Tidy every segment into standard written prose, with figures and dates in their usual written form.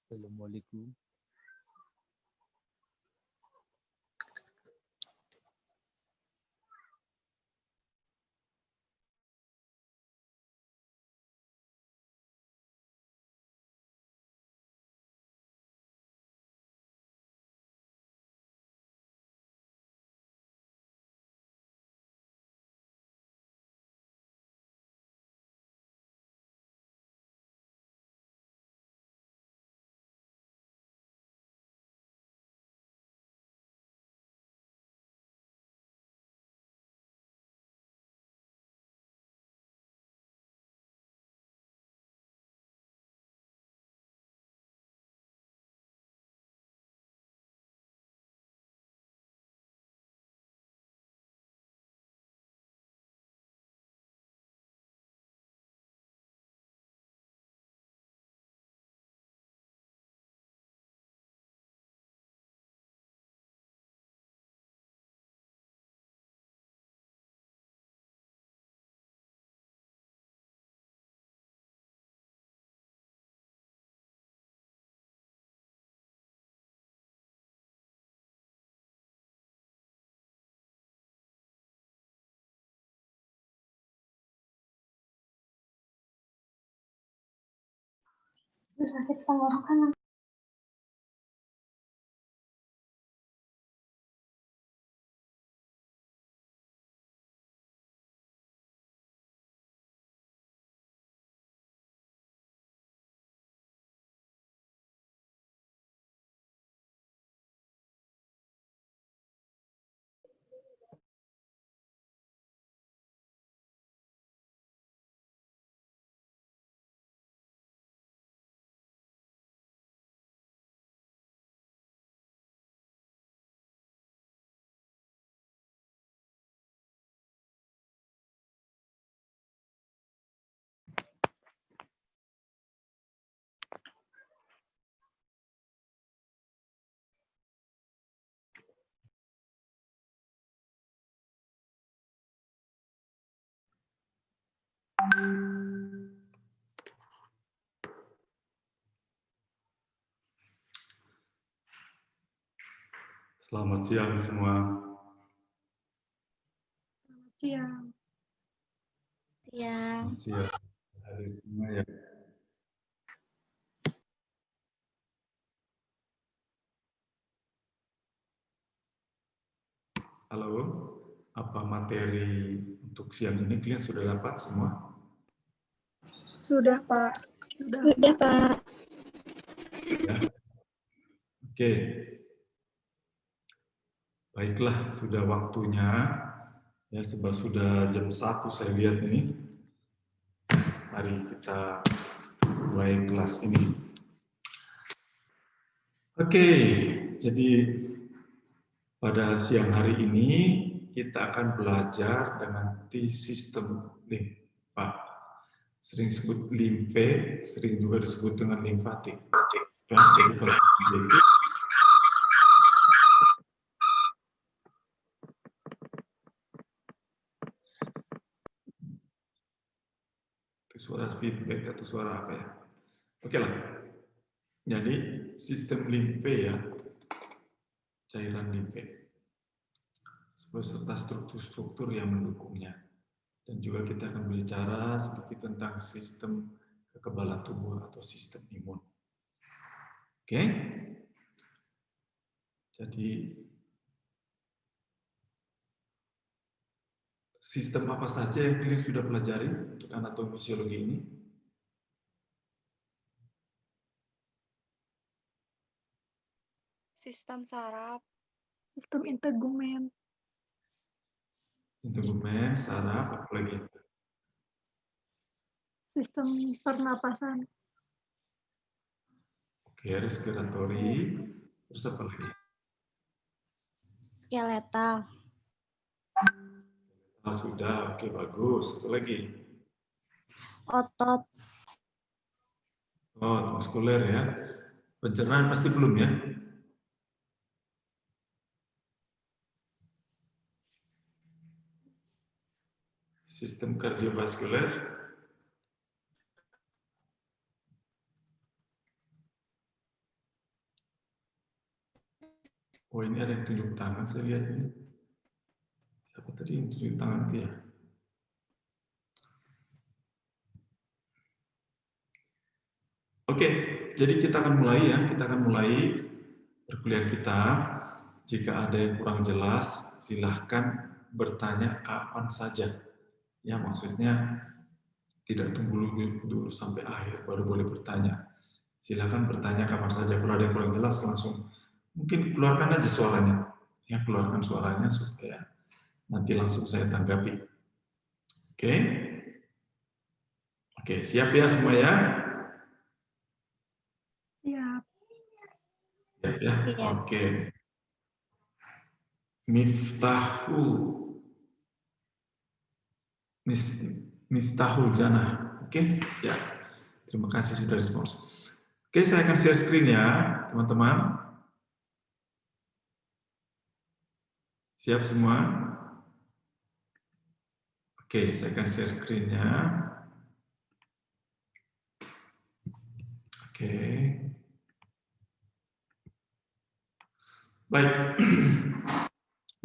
Assalamualaikum. Sakit tenggorokan. Selamat siang semua. Selamat siang. Selamat siang. Hadir semua ya. Halo, apa materi untuk siang ini kalian sudah dapat semua? Sudah, Pak. Sudah, Pak. Ya. Oke. Baiklah, sudah waktunya. Ya, sebab sudah jam 1 saya lihat ini. Mari kita mulai kelas ini. Oke, jadi pada siang hari ini kita akan belajar dengan sistem limfa. Sering disebut limfe, sering juga disebut dengan limfatik. Kan? Jadi kalau itu suara feedback atau suara apa ya? Oke lah. Jadi sistem limfe ya, cairan limfe, beserta struktur-struktur yang mendukungnya. Dan juga kita akan berbicara sedikit tentang sistem kekebalan tubuh atau sistem imun. Oke? Jadi sistem apa saja yang kalian sudah pelajari untuk anatomi fisiologi ini? Sistem saraf, Sistem integumen. Integumen, saraf, apa lagi? Sistem pernapasan. Oke, respiratori, terus apa lagi? skeletal, Nah, sudah, oke bagus. Apa lagi? otot, Oh, muskuler ya. Pencernaan pasti belum ya? Sistem kardiovaskuler. Oh, ini ada yang tunjuk tangan, saya lihat ini. Siapa tadi yang tunjuk tangan itu ya? Oke, jadi kita akan mulai ya. Kita akan mulai perkuliahan kita. Jika ada yang kurang jelas, silahkan bertanya kapan saja. Ya, maksudnya tidak tunggu dulu sampai akhir baru boleh bertanya. Silahkan bertanya kapan saja. Kalau ada yang kurang jelas, langsung mungkin keluarkan aja suaranya. Ya, keluarkan suaranya supaya nanti langsung saya tanggapi. Oke? Oke, siap ya semua ya? Siap. Siap ya? Siap. Oke. Miftahul Jannah. Oke? Ya. Terima kasih sudah respons. Oke, saya akan share screen ya, teman-teman. Siap semua? Oke, saya akan share screen-nya. Oke. Baik.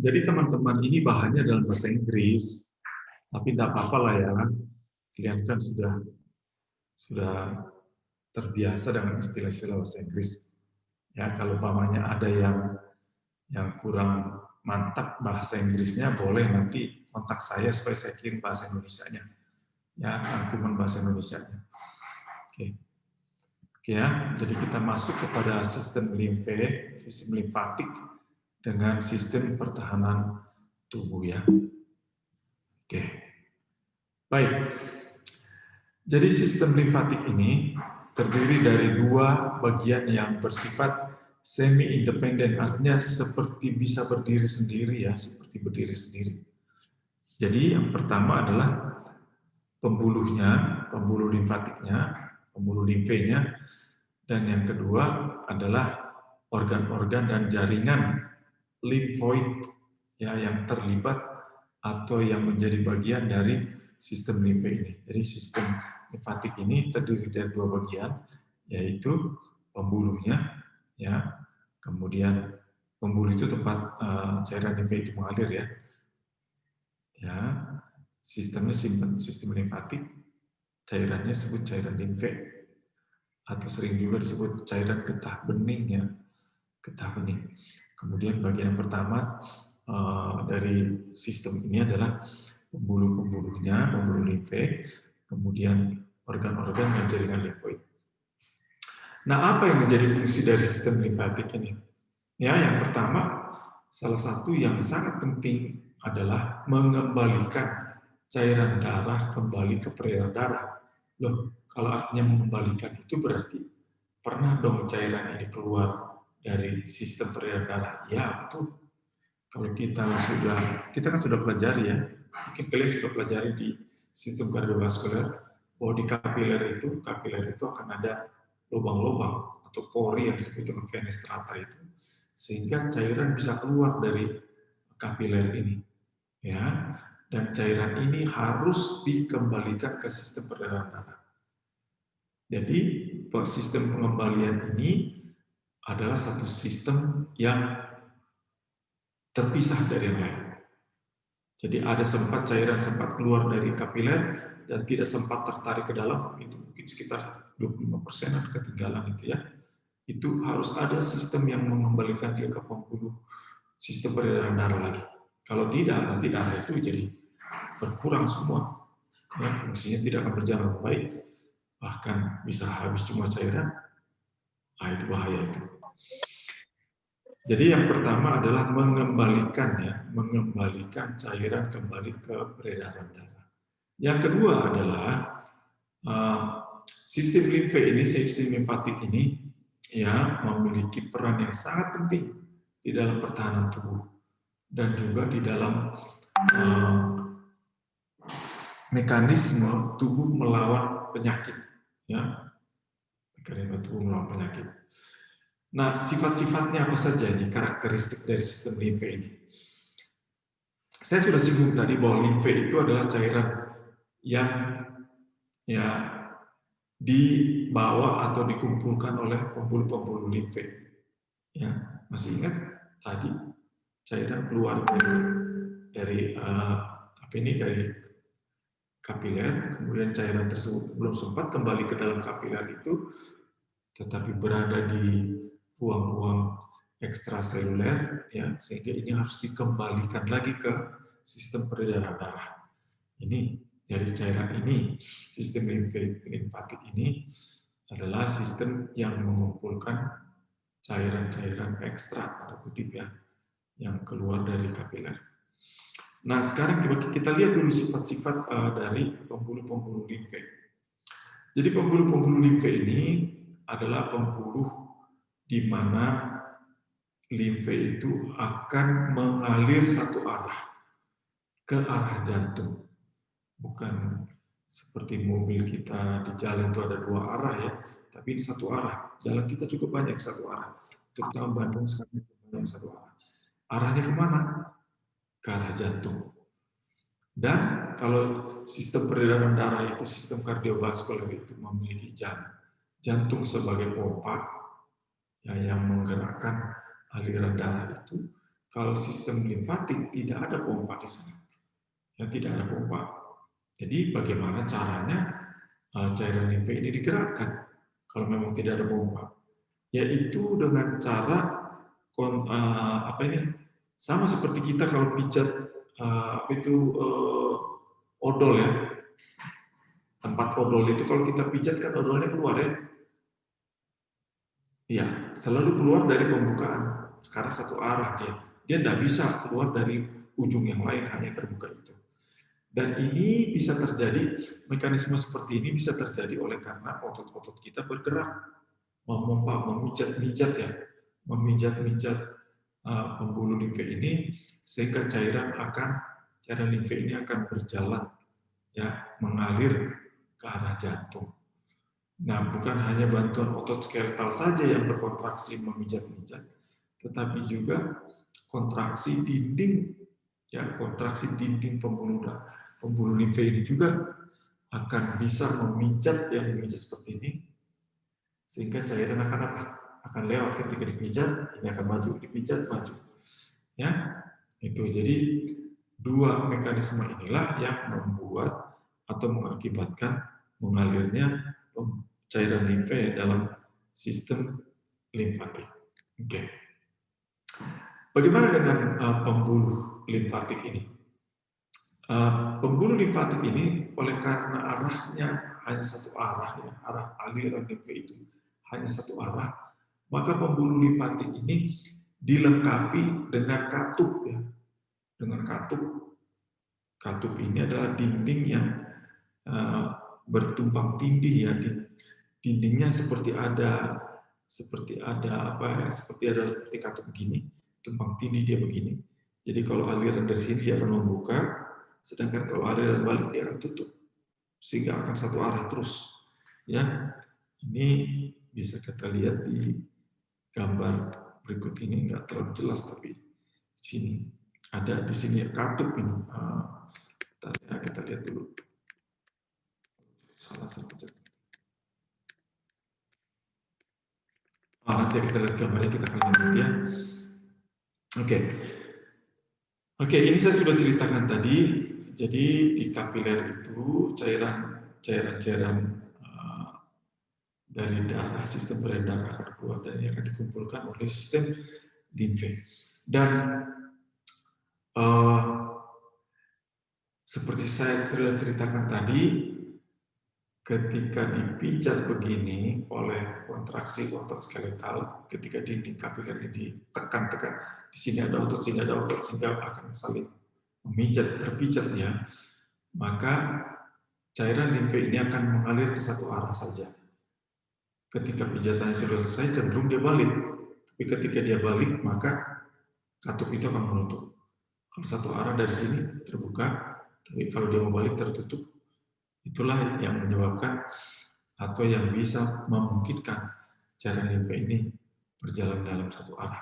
Jadi teman-teman, ini bahannya dalam bahasa Inggris, tapi tidak apa-apa lah ya. Kalian kan sudah terbiasa dengan istilah-istilah bahasa Inggris. Ya, kalau umpamanya ada yang kurang mantap bahasa Inggrisnya, boleh nanti kontak saya supaya saya kirim bahasa Indonesianya. Ya, rangkuman bahasa Indonesianya. Oke. Oke ya, jadi kita masuk kepada sistem limfe, sistem limfatik dengan sistem pertahanan tubuh ya. Oke. Baik. Jadi sistem limfatik ini terdiri dari dua bagian yang bersifat semi-independen, artinya seperti bisa berdiri sendiri ya, seperti berdiri sendiri. Jadi yang pertama adalah pembuluhnya, pembuluh limfatiknya, pembuluh limfenya, dan yang kedua adalah organ-organ dan jaringan limfoid ya yang terlibat atau yang menjadi bagian dari sistem limfe ini. Jadi sistem limfatik ini terdiri dari dua bagian, yaitu pembuluhnya ya, kemudian pembuluh itu tempat cairan limfe itu mengalir ya. Ya, sistemnya sistem limfatik, cairannya disebut cairan limfe atau sering juga disebut cairan getah bening ya, getah bening. Kemudian bagian yang pertama dari sistem ini adalah pembuluh-pembuluhnya, pembuluh limfe, kemudian organ-organ dan jaringan limfoid. Nah, apa yang menjadi fungsi dari sistem limfatik ini? Ya, yang pertama, salah satu yang sangat penting adalah mengembalikan cairan darah kembali ke peredaran darah. Loh, kalau artinya mengembalikan itu berarti pernah dong cairan ini keluar dari sistem peredaran darah? Ya, betul. Kalau kita kan sudah pelajari ya, mungkin kalian sudah pelajari di sistem kardiovaskuler, bahwa di kapiler itu akan ada lubang-lubang atau pori yang disebut dengan vena strata itu, sehingga cairan bisa keluar dari kapiler ini, ya. Dan cairan ini harus dikembalikan ke sistem peredaran darah. Jadi sistem pengembalian ini adalah satu sistem yang terpisah dari yang lain. Jadi ada cairan sempat keluar dari kapiler dan tidak sempat tertarik ke dalam, itu mungkin sekitar 25%-an ketinggalan itu ya. Itu harus ada sistem yang mengembalikan dia ke pembuluh sistem peredaran darah lagi. Kalau tidak, nanti darah itu jadi berkurang semua. Ya, fungsinya tidak akan berjalan baik, bahkan bisa habis semua cairan. Nah, itu bahaya itu. Jadi yang pertama adalah mengembalikan cairan kembali ke peredaran darah. Yang kedua adalah sistem limfe ini, sistem limfatik ini ya memiliki peran yang sangat penting di dalam pertahanan tubuh dan juga di dalam mekanisme tubuh melawan penyakit ya. Mekanisme tubuh melawan penyakit. Nah, sifat-sifatnya apa saja ini, karakteristik dari sistem limfe ini? Saya sudah singgung tadi bahwa limfe itu adalah cairan yang ya dibawa atau dikumpulkan oleh pembuluh-pembuluh limfe. Ya, masih ingat tadi cairan keluar dari kapiler, kemudian cairan tersebut belum sempat kembali ke dalam kapiler itu, tetapi berada di ruang-ruang ekstraseluler, ya, sehingga ini harus dikembalikan lagi ke sistem peredaran darah. Ini dari cairan ini, sistem limfatik ini adalah sistem yang mengumpulkan cairan-cairan ekstra, pada kutip ya, yang keluar dari kapiler. Nah, sekarang kita lihat dulu sifat-sifat dari pembuluh-pembuluh limfe. Jadi pembuluh-pembuluh limfe ini adalah pembuluh di mana limfe itu akan mengalir satu arah, ke arah jantung. Bukan seperti mobil kita di jalan itu ada dua arah ya, tapi ini satu arah. Jalan kita cukup banyak satu arah. Terutama Bandung sekarang banyak satu arah. Arahnya kemana? Ke arah jantung. Dan kalau sistem peredaran darah itu, sistem kardiovaskular itu memiliki jantung sebagai pompa ya, yang menggerakkan aliran darah itu. Kalau sistem limfatik tidak ada pompa di sana, ya, tidak ada pompa. Jadi bagaimana caranya cairan limfe ini digerakkan kalau memang tidak ada pompa? Yaitu dengan cara sama seperti kita kalau pijat odol ya. Tempat odol itu kalau kita pijat kan odolnya keluar ya. Iya, selalu keluar dari pembukaan. Sekarang satu arah dia. Dia tidak bisa keluar dari ujung yang lain, hanya terbuka itu. Dan ini bisa terjadi, mekanisme seperti ini bisa terjadi oleh karena otot-otot kita bergerak, memompa, memijat-mijat ya, memijat-mijat pembuluh limfe ini, sehingga cairan limfe ini akan berjalan, ya, mengalir ke arah jantung. Nah, bukan hanya bantuan otot skeletal saja yang berkontraksi memijat-mijat, tetapi juga kontraksi dinding, ya, kontraksi dinding pembuluh limfe ini juga akan bisa memijat seperti ini, sehingga cairan akan lewat ketika dipijat, ini akan maju, dipijat, maju. Ya, itu. Jadi dua mekanisme inilah yang membuat atau mengakibatkan mengalirnya cairan limfe dalam sistem limfatik. Oke. Bagaimana dengan pembuluh limfatik ini? Pembuluh limfatik ini oleh karena arahnya hanya satu arah, ya, arah aliran limfe itu hanya satu arah, maka pembuluh limfatik ini dilengkapi dengan katup, ya, dengan katup. Katup ini adalah dinding yang bertumpang tindih, ya, dindingnya seperti ada seperti katup begini, tumpang tindih dia begini. Jadi kalau aliran dari sini dia akan membuka, sedangkan kalau aliran balik dia akan tutup, sehingga akan satu arah terus. Ya, ini bisa kita lihat di gambar berikut ini, nggak terlalu jelas tapi di sini ada, di sini katup ini. Kita lihat dulu. Salah satu. Nanti kita lihat gambarnya, kita akan lihat ya. Oke, ini saya sudah ceritakan tadi. Jadi di kapiler itu cairan dari darah, sistem peredaran darah akan keluar dan ini akan dikumpulkan oleh sistem limfe. Dan seperti saya sudah ceritakan tadi, ketika dipijat begini oleh kontraksi otot skeletal, ketika dinding kapiler ini ditekan-tekan, di sini ada otot, sini ada otot, sehingga akan saling memijat, terpijat ya, maka cairan limfe ini akan mengalir ke satu arah saja. Ketika pijatannya sudah selesai, cenderung dia balik. Tapi ketika dia balik, maka katup itu akan menutup. Kalau satu arah dari sini terbuka, tapi kalau dia mau balik tertutup. Itulah yang menyebabkan atau yang bisa memungkinkan cairan limfe ini berjalan dalam satu arah.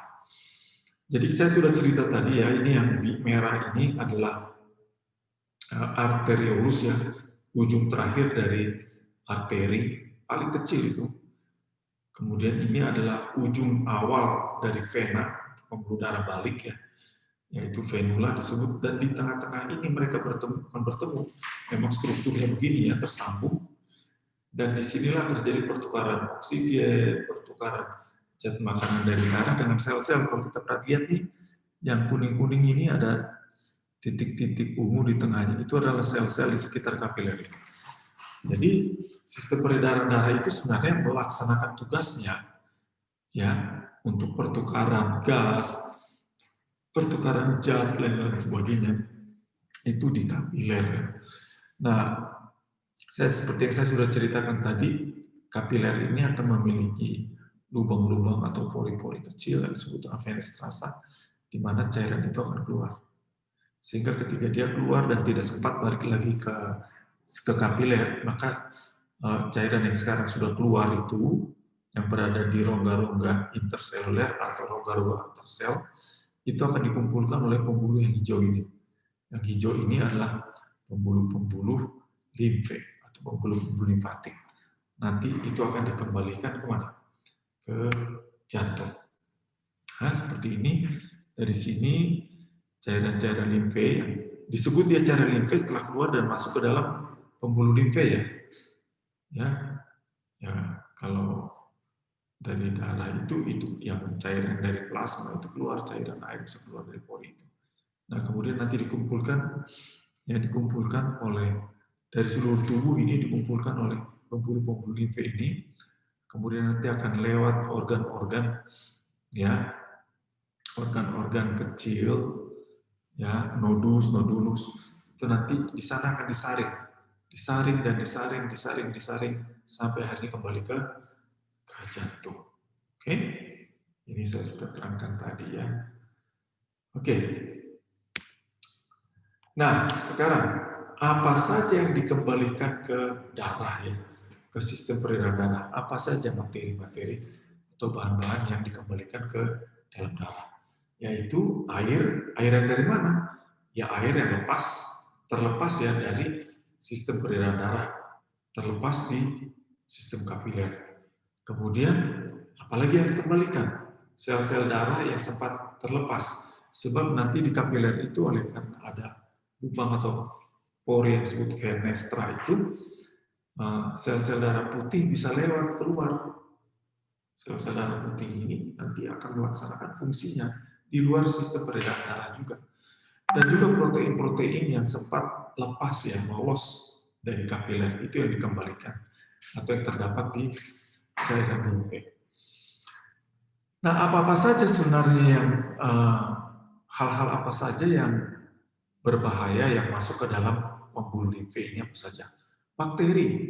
Jadi saya sudah cerita tadi ya, ini yang merah ini adalah arteriolus ya, ujung terakhir dari arteri, paling kecil itu. Kemudian ini adalah ujung awal dari vena, pembuluh darah balik ya, yaitu venula disebut, dan di tengah-tengah ini mereka bertemu, memang strukturnya begini ya, tersambung, dan disinilah terjadi pertukaran oksigen, pertukaran zat makanan dari darah dengan sel-sel. Kalau kita perhatikan nih, yang kuning-kuning ini ada titik-titik ungu di tengahnya, itu adalah sel-sel di sekitar kapiler. Jadi sistem peredaran darah itu sebenarnya melaksanakan tugasnya ya untuk pertukaran gas, pertukaran zat dan lain sebagainya itu di kapiler. Nah, seperti yang saya sudah ceritakan tadi, kapiler ini akan memiliki lubang-lubang atau pori-pori kecil yang disebut fenestrasa, di mana cairan itu akan keluar. Sehingga ketika dia keluar dan tidak sempat balik lagi ke kapiler, maka cairan yang sekarang sudah keluar itu, yang berada di rongga-rongga interseluler atau rongga-rongga antarsel, itu akan dikumpulkan oleh pembuluh yang hijau ini. Yang hijau ini adalah pembuluh-pembuluh limfe atau pembuluh-pembuluh limfatik. Nanti itu akan dikembalikan kemana? Ke jantung. Nah, seperti ini. Dari sini cairan-cairan limfe yang disebut dia cairan limfe setelah keluar dan masuk ke dalam pembuluh limfe ya. Ya, kalau dari darah itu yang cairan dari plasma itu keluar, cairan air bisa keluar dari pori itu. Nah, kemudian nanti dikumpulkan oleh dari seluruh tubuh ini, dikumpulkan oleh pembuluh-pembuluh limfe ini, kemudian nanti akan lewat organ-organ ya, organ-organ kecil ya, nodus itu nanti di sana akan disaring sampai akhirnya kembali ke jantung. Oke, ini saya sudah terangkan tadi ya. Oke. Nah, sekarang apa saja yang dikembalikan ke darah ya, ke sistem peredaran darah? Apa saja materi-materi atau bahan-bahan yang dikembalikan ke dalam darah? Yaitu air yang dari mana? Ya air yang terlepas ya dari sistem peredaran darah, terlepas di sistem kapiler. Kemudian apalagi yang dikembalikan? Sel-sel darah yang sempat terlepas, sebab nanti di kapiler itu oleh karena ada lubang atau pori yang disebut fenestra itu, sel-sel darah putih bisa lewat keluar. Sel-sel darah putih ini nanti akan melaksanakan fungsinya di luar sistem peredaran darah juga. Dan juga protein-protein yang sempat lepas ya, lolos dari kapiler itu yang dikembalikan atau yang terdapat di cairan limfe. Nah, apa-apa saja sebenarnya yang hal-hal apa saja yang berbahaya yang masuk ke dalam pembuluh limfe ini apa saja? Bakteri,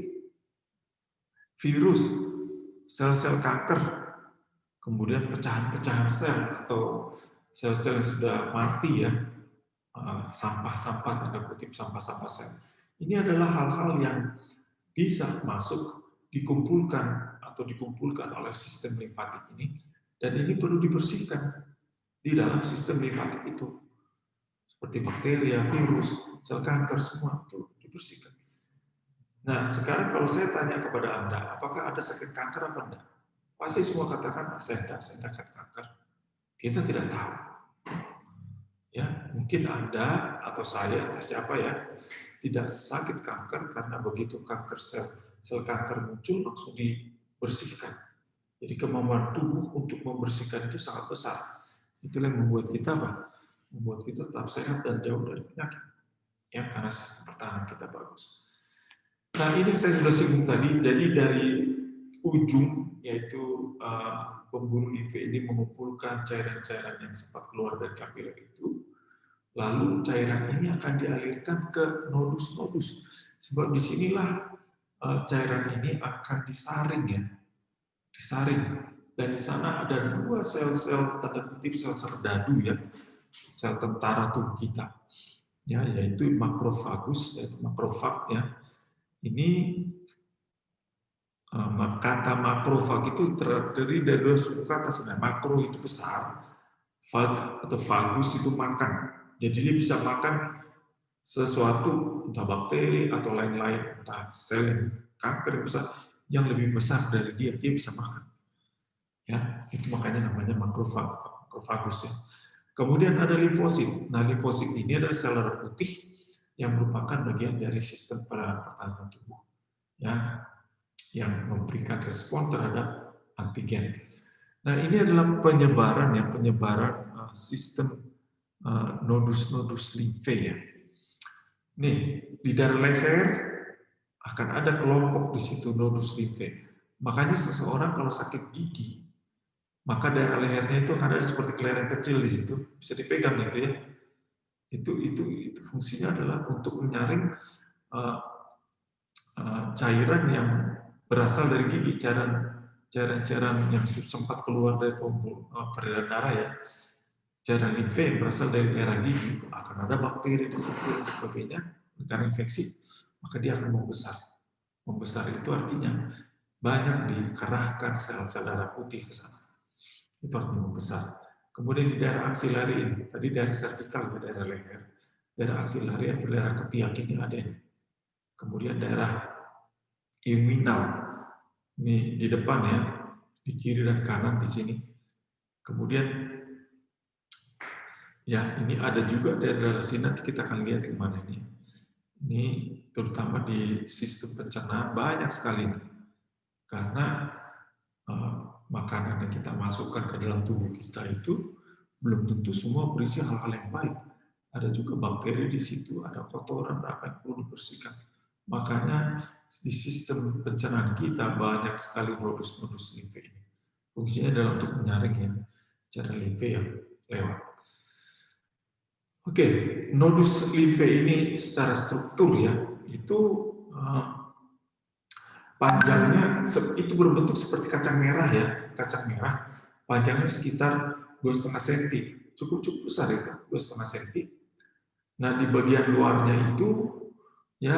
virus, sel-sel kanker, kemudian pecahan-pecahan sel atau sel-sel yang sudah mati ya, sampah-sampah, tanda kutip sampah-sampah sel. Ini adalah hal-hal yang bisa masuk, dikumpulkan oleh sistem limfatik ini, dan ini perlu dibersihkan di dalam sistem limfatik itu. Seperti bakteri, virus, sel kanker, semua itu dibersihkan. Nah, sekarang kalau saya tanya kepada Anda, apakah ada sakit kanker apa enggak? Pasti semua katakan, saya enggak kanker. Kita tidak tahu. Ya, mungkin Anda atau saya atau siapa ya tidak sakit kanker karena begitu kanker sel kanker muncul langsung dibersihkan. Jadi kemampuan tubuh untuk membersihkan itu sangat besar. Itulah yang membuat kita membuat kita tetap sehat dan jauh dari penyakit. Ya, karena sistem pertahanan kita bagus. Nah, ini yang saya sudah singgung tadi. Jadi dari ujung yaitu pembuluh limfe ini mengumpulkan cairan-cairan yang sempat keluar dari kapiler itu. Lalu cairan ini akan dialirkan ke nodus-nodus. Sebab disinilah cairan ini akan disaring ya. Disaring. Dan di sana ada dua sel-sel, tanda kutip sel-sel dadu ya. Sel tentara tubuh kita. Ya, yaitu makrofagus, yaitu makrofag ya. Ini kata makrofag itu terdiri dari dua suku kata sebenarnya. Makro itu besar, fag atau fagus itu makan. Jadi dia bisa makan sesuatu, entah bakteri atau lain-lain, entah sel yang kanker yang lebih besar dari dia bisa makan. Ya, itu makanya namanya makrofag. makrofagus ya. Kemudian ada limfosit. Nah, limfosit ini adalah sel darah putih yang merupakan bagian dari sistem pertahanan tubuh ya, yang memberikan respon terhadap antigen. Nah, ini adalah penyebaran sistem nodus-nodus limfe ya. Nih, di daerah leher akan ada kelompok di situ nodus limfe. Makanya seseorang kalau sakit gigi, maka daerah lehernya itu akan ada seperti kelereng kecil di situ, bisa dipegang gitu ya. Itu fungsinya adalah untuk menyaring cairan yang berasal dari gigi, cairan yang sempat keluar dari peredaran darah ya, cairan limfe yang berasal dari daerah gigi, akan ada bakteri di situ dan sebagainya, karena infeksi, maka dia akan membesar. Membesar itu artinya banyak dikerahkan sel-sel darah putih ke sana. Itu artinya membesar. Kemudian di daerah aksilari ini, tadi daerah servikal, daerah leher, daerah aksilari atau daerah ketiak ini ada ini. Kemudian daerah inguinal, ini di depan ya, di kiri dan kanan di sini. Kemudian ya ini ada juga daerah sini, nanti kita akan lihat yang mana ini. Ini terutama di sistem pencernaan banyak sekali ini. Karena makanan yang kita masukkan ke dalam tubuh kita itu belum tentu semua berisi hal-hal yang baik. Ada juga bakteri di situ, ada kotoran, apa yang perlu dibersihkan. Makanya di sistem pencernaan kita banyak sekali nodus-nodus limfe ini. Fungsinya adalah untuk menyaring ya, cairan limfe yang lewat. Oke, nodus limfe ini secara struktur ya, itu panjangnya itu berbentuk seperti kacang merah ya, kacang merah. Panjangnya sekitar 2,5 cm, cukup besar itu, 2,5 cm. Nah di bagian luarnya itu ya,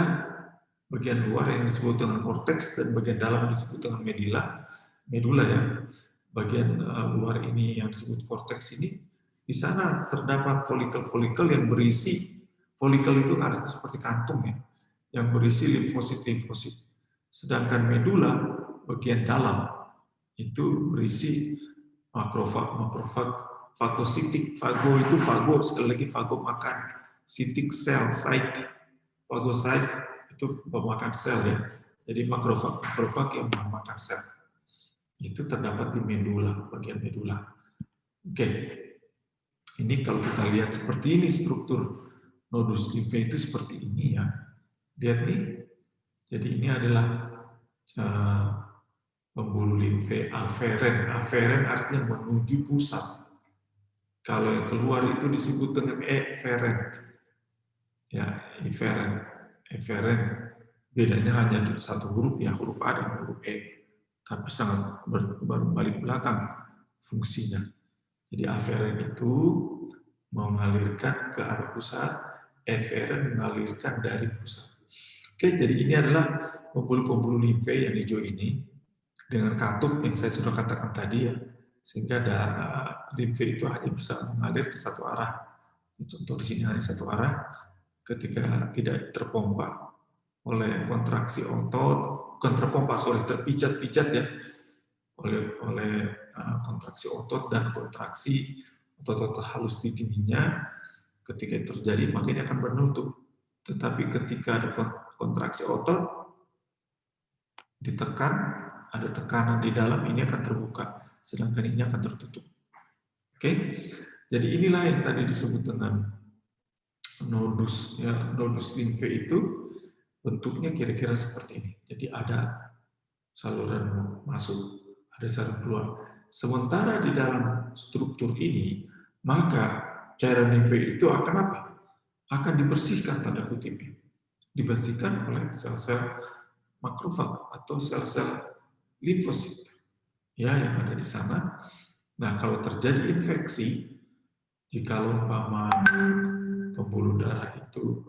bagian luar yang disebut dengan korteks dan bagian dalam disebut dengan medula ya. Bagian luar ini yang disebut korteks ini, di sana terdapat folikel-folikel yang berisi, folikel itu artinya seperti kantung ya, yang berisi limfosit. Sedangkan medula bagian dalam itu berisi fagositik. Fago itu fago, sekali lagi fago makan. Sitik sel, fagosit itu pemakan sel ya. Jadi makrofag yang memakan sel. Itu terdapat di medula, bagian medula. Oke. Ini kalau kita lihat seperti ini struktur nodus limfe itu seperti ini ya. Lihat nih. Jadi ini adalah pembuluh limfe aferen. Aferen artinya menuju pusat. Kalau yang keluar itu disebut dengan eferen. Ya, eferen. Bedanya hanya satu huruf ya, huruf A dan huruf E. Tapi sangat berbalik belakang fungsinya. Jadi aferen itu mengalirkan ke arah pusat, eferen mengalirkan dari pusat. Oke, jadi ini adalah pembuluh-pembuluh limfe yang hijau ini dengan katup yang saya sudah katakan tadi ya, sehingga limfe itu hanya bisa mengalir ke satu arah. Contoh di sini hanya satu arah, ketika tidak terpompa oleh kontraksi otot, terpijat-pijat ya, oleh kontraksi otot dan kontraksi otot-otot halus di dindingnya, ketika itu terjadi maka ini akan menutup. Tetapi ketika ada kontraksi otot, ditekan, ada tekanan di dalam, ini akan terbuka, sedangkan ini akan tertutup. Oke, jadi inilah yang tadi disebut dengan nodus. Ya, nodus limfe itu bentuknya kira-kira seperti ini. Jadi ada saluran masuk, ada saluran keluar. Sementara di dalam struktur ini, maka cairan limfe itu akan apa? Akan dibersihkan, tanda kutip, dibersihkan oleh sel-sel makrofag atau sel-sel limfosit ya yang ada di sana. Nah, kalau terjadi infeksi, jika umpama pembuluh darah itu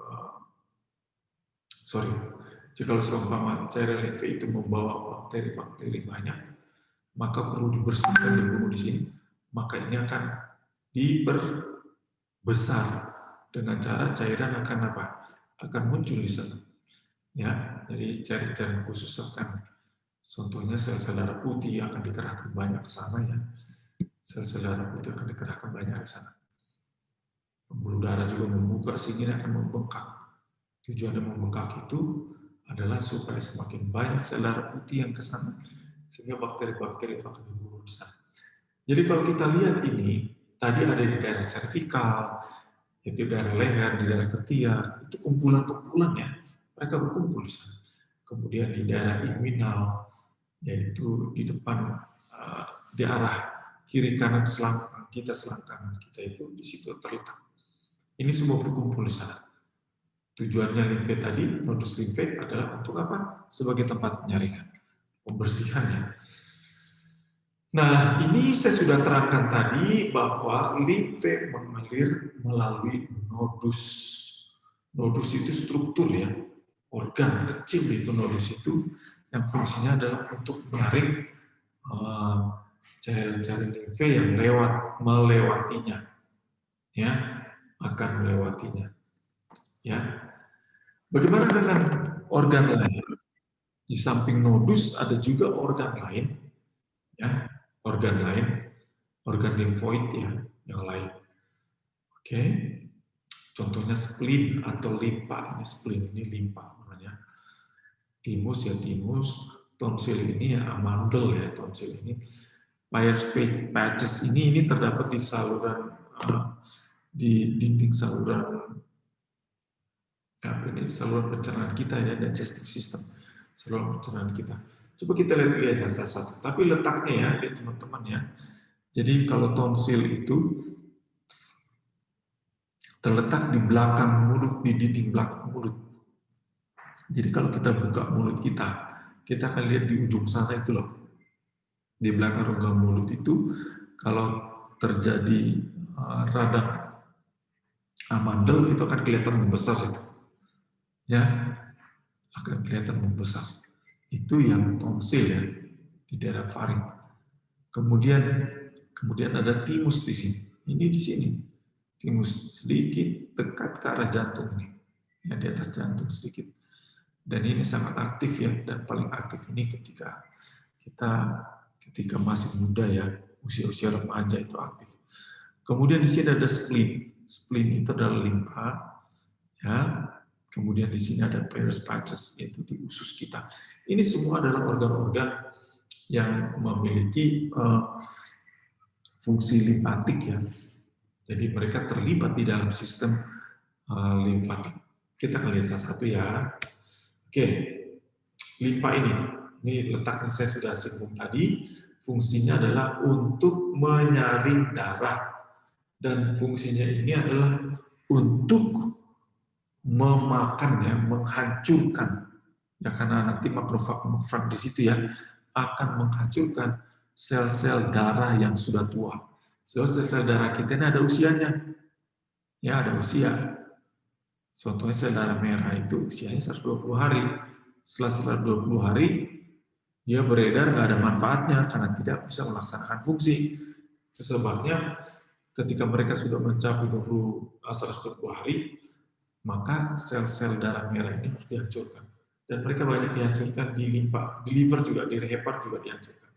jika seumpama cairan limfe itu membawa bakteri-bakteri banyak, maka perlu dibersihkan, dibunuh di sini. Maka ini akan diperbesar dengan cara cairan akan apa? Akan muncul di sana. Ya, jadi cairan khusus akan, contohnya sel-sel darah putih akan dikerahkan banyak ke sana ya. Sel-sel darah putih akan dikerahkan banyak ke sana. Pembuluh darah juga membuka sehingga akan membengkak. Tujuan membengkak itu adalah supaya semakin banyak sel darah putih yang ke sana, sehingga bakteri-bakteri itu akan dibunuh di sana. Jadi kalau kita lihat ini, tadi ada di daerah servikal, itu daerah leher, di daerah ketiak, itu kumpulan-kumpulan ya, mereka berkumpul di sana. Kemudian di daerah inguinal, yaitu di depan, di arah kiri kanan selangkang kita, selangkangan kita itu di situ terletak. Ini semua berkumpul di sana. Tujuannya limfe tadi, nodus limfe adalah untuk apa? Sebagai tempat penyaringan, pembersihannya. Nah, ini saya sudah terangkan tadi bahwa limfe mengalir melalui nodus. Nodus itu struktur ya, organ kecil itu nodus itu yang fungsinya adalah untuk menyaring cairan-cairan limfe yang melewatinya, ya, akan melewatinya. Ya, bagaimana dengan organ lain? Di samping nodus ada juga organ lain, ya, organ limfoid ya, yang lain. Oke, contohnya spleen atau limpa. Ini spleen, ini limpa namanya. Timus ya timus, tonsil ini ya amandel ya tonsil ini. Peyer's patches ini terdapat di saluran, di dinding saluran saluran pencernaan kita ya, digestive system, saluran pencernaan kita. Coba kita lihat satu-satu. Tapi letaknya ya teman-teman ya. Jadi kalau tonsil itu terletak di belakang mulut, di dinding belakang mulut. Jadi kalau kita buka mulut kita akan lihat di ujung sana itu loh. Di belakang rongga mulut itu kalau terjadi radang amandel itu akan kelihatan membesar itu. Ya, akan kelihatan membesar. Itu yang tonsil ya, di daerah faring. Kemudian ada timus di sini. Ini di sini. Timus sedikit dekat ke arah jantung nih. Ya, di atas jantung sedikit. Dan ini sangat aktif ya, dan paling aktif ini ketika kita masih muda ya, usia-usia remaja itu aktif. Kemudian di sini ada spleen. Spleen itu adalah limpa. Ya. Kemudian di sini ada Peyer's patches, yaitu di usus kita. Ini semua adalah organ-organ yang memiliki fungsi limfatik ya. Jadi mereka terlibat di dalam sistem limfatik. Kita akan lihat satu ya. Oke, limpa ini letaknya saya sudah singgung tadi. Fungsinya adalah untuk menyaring darah, dan fungsinya ini adalah untuk memakan, menghancurkan, ya karena nanti makrofag di situ ya akan menghancurkan sel-sel darah yang sudah tua. Sel-sel darah kita ini ada usianya, ya ada usia. Contohnya sel darah merah itu usianya 120 hari. Setelah 120 hari dia beredar nggak ada manfaatnya karena tidak bisa melaksanakan fungsi. Itu sebabnya ketika mereka sudah mencapai 120 hari, maka sel-sel darah merah ini harus dihancurkan. Dan mereka banyak dihancurkan di limpa, di liver juga, di hepar juga dihancurkan.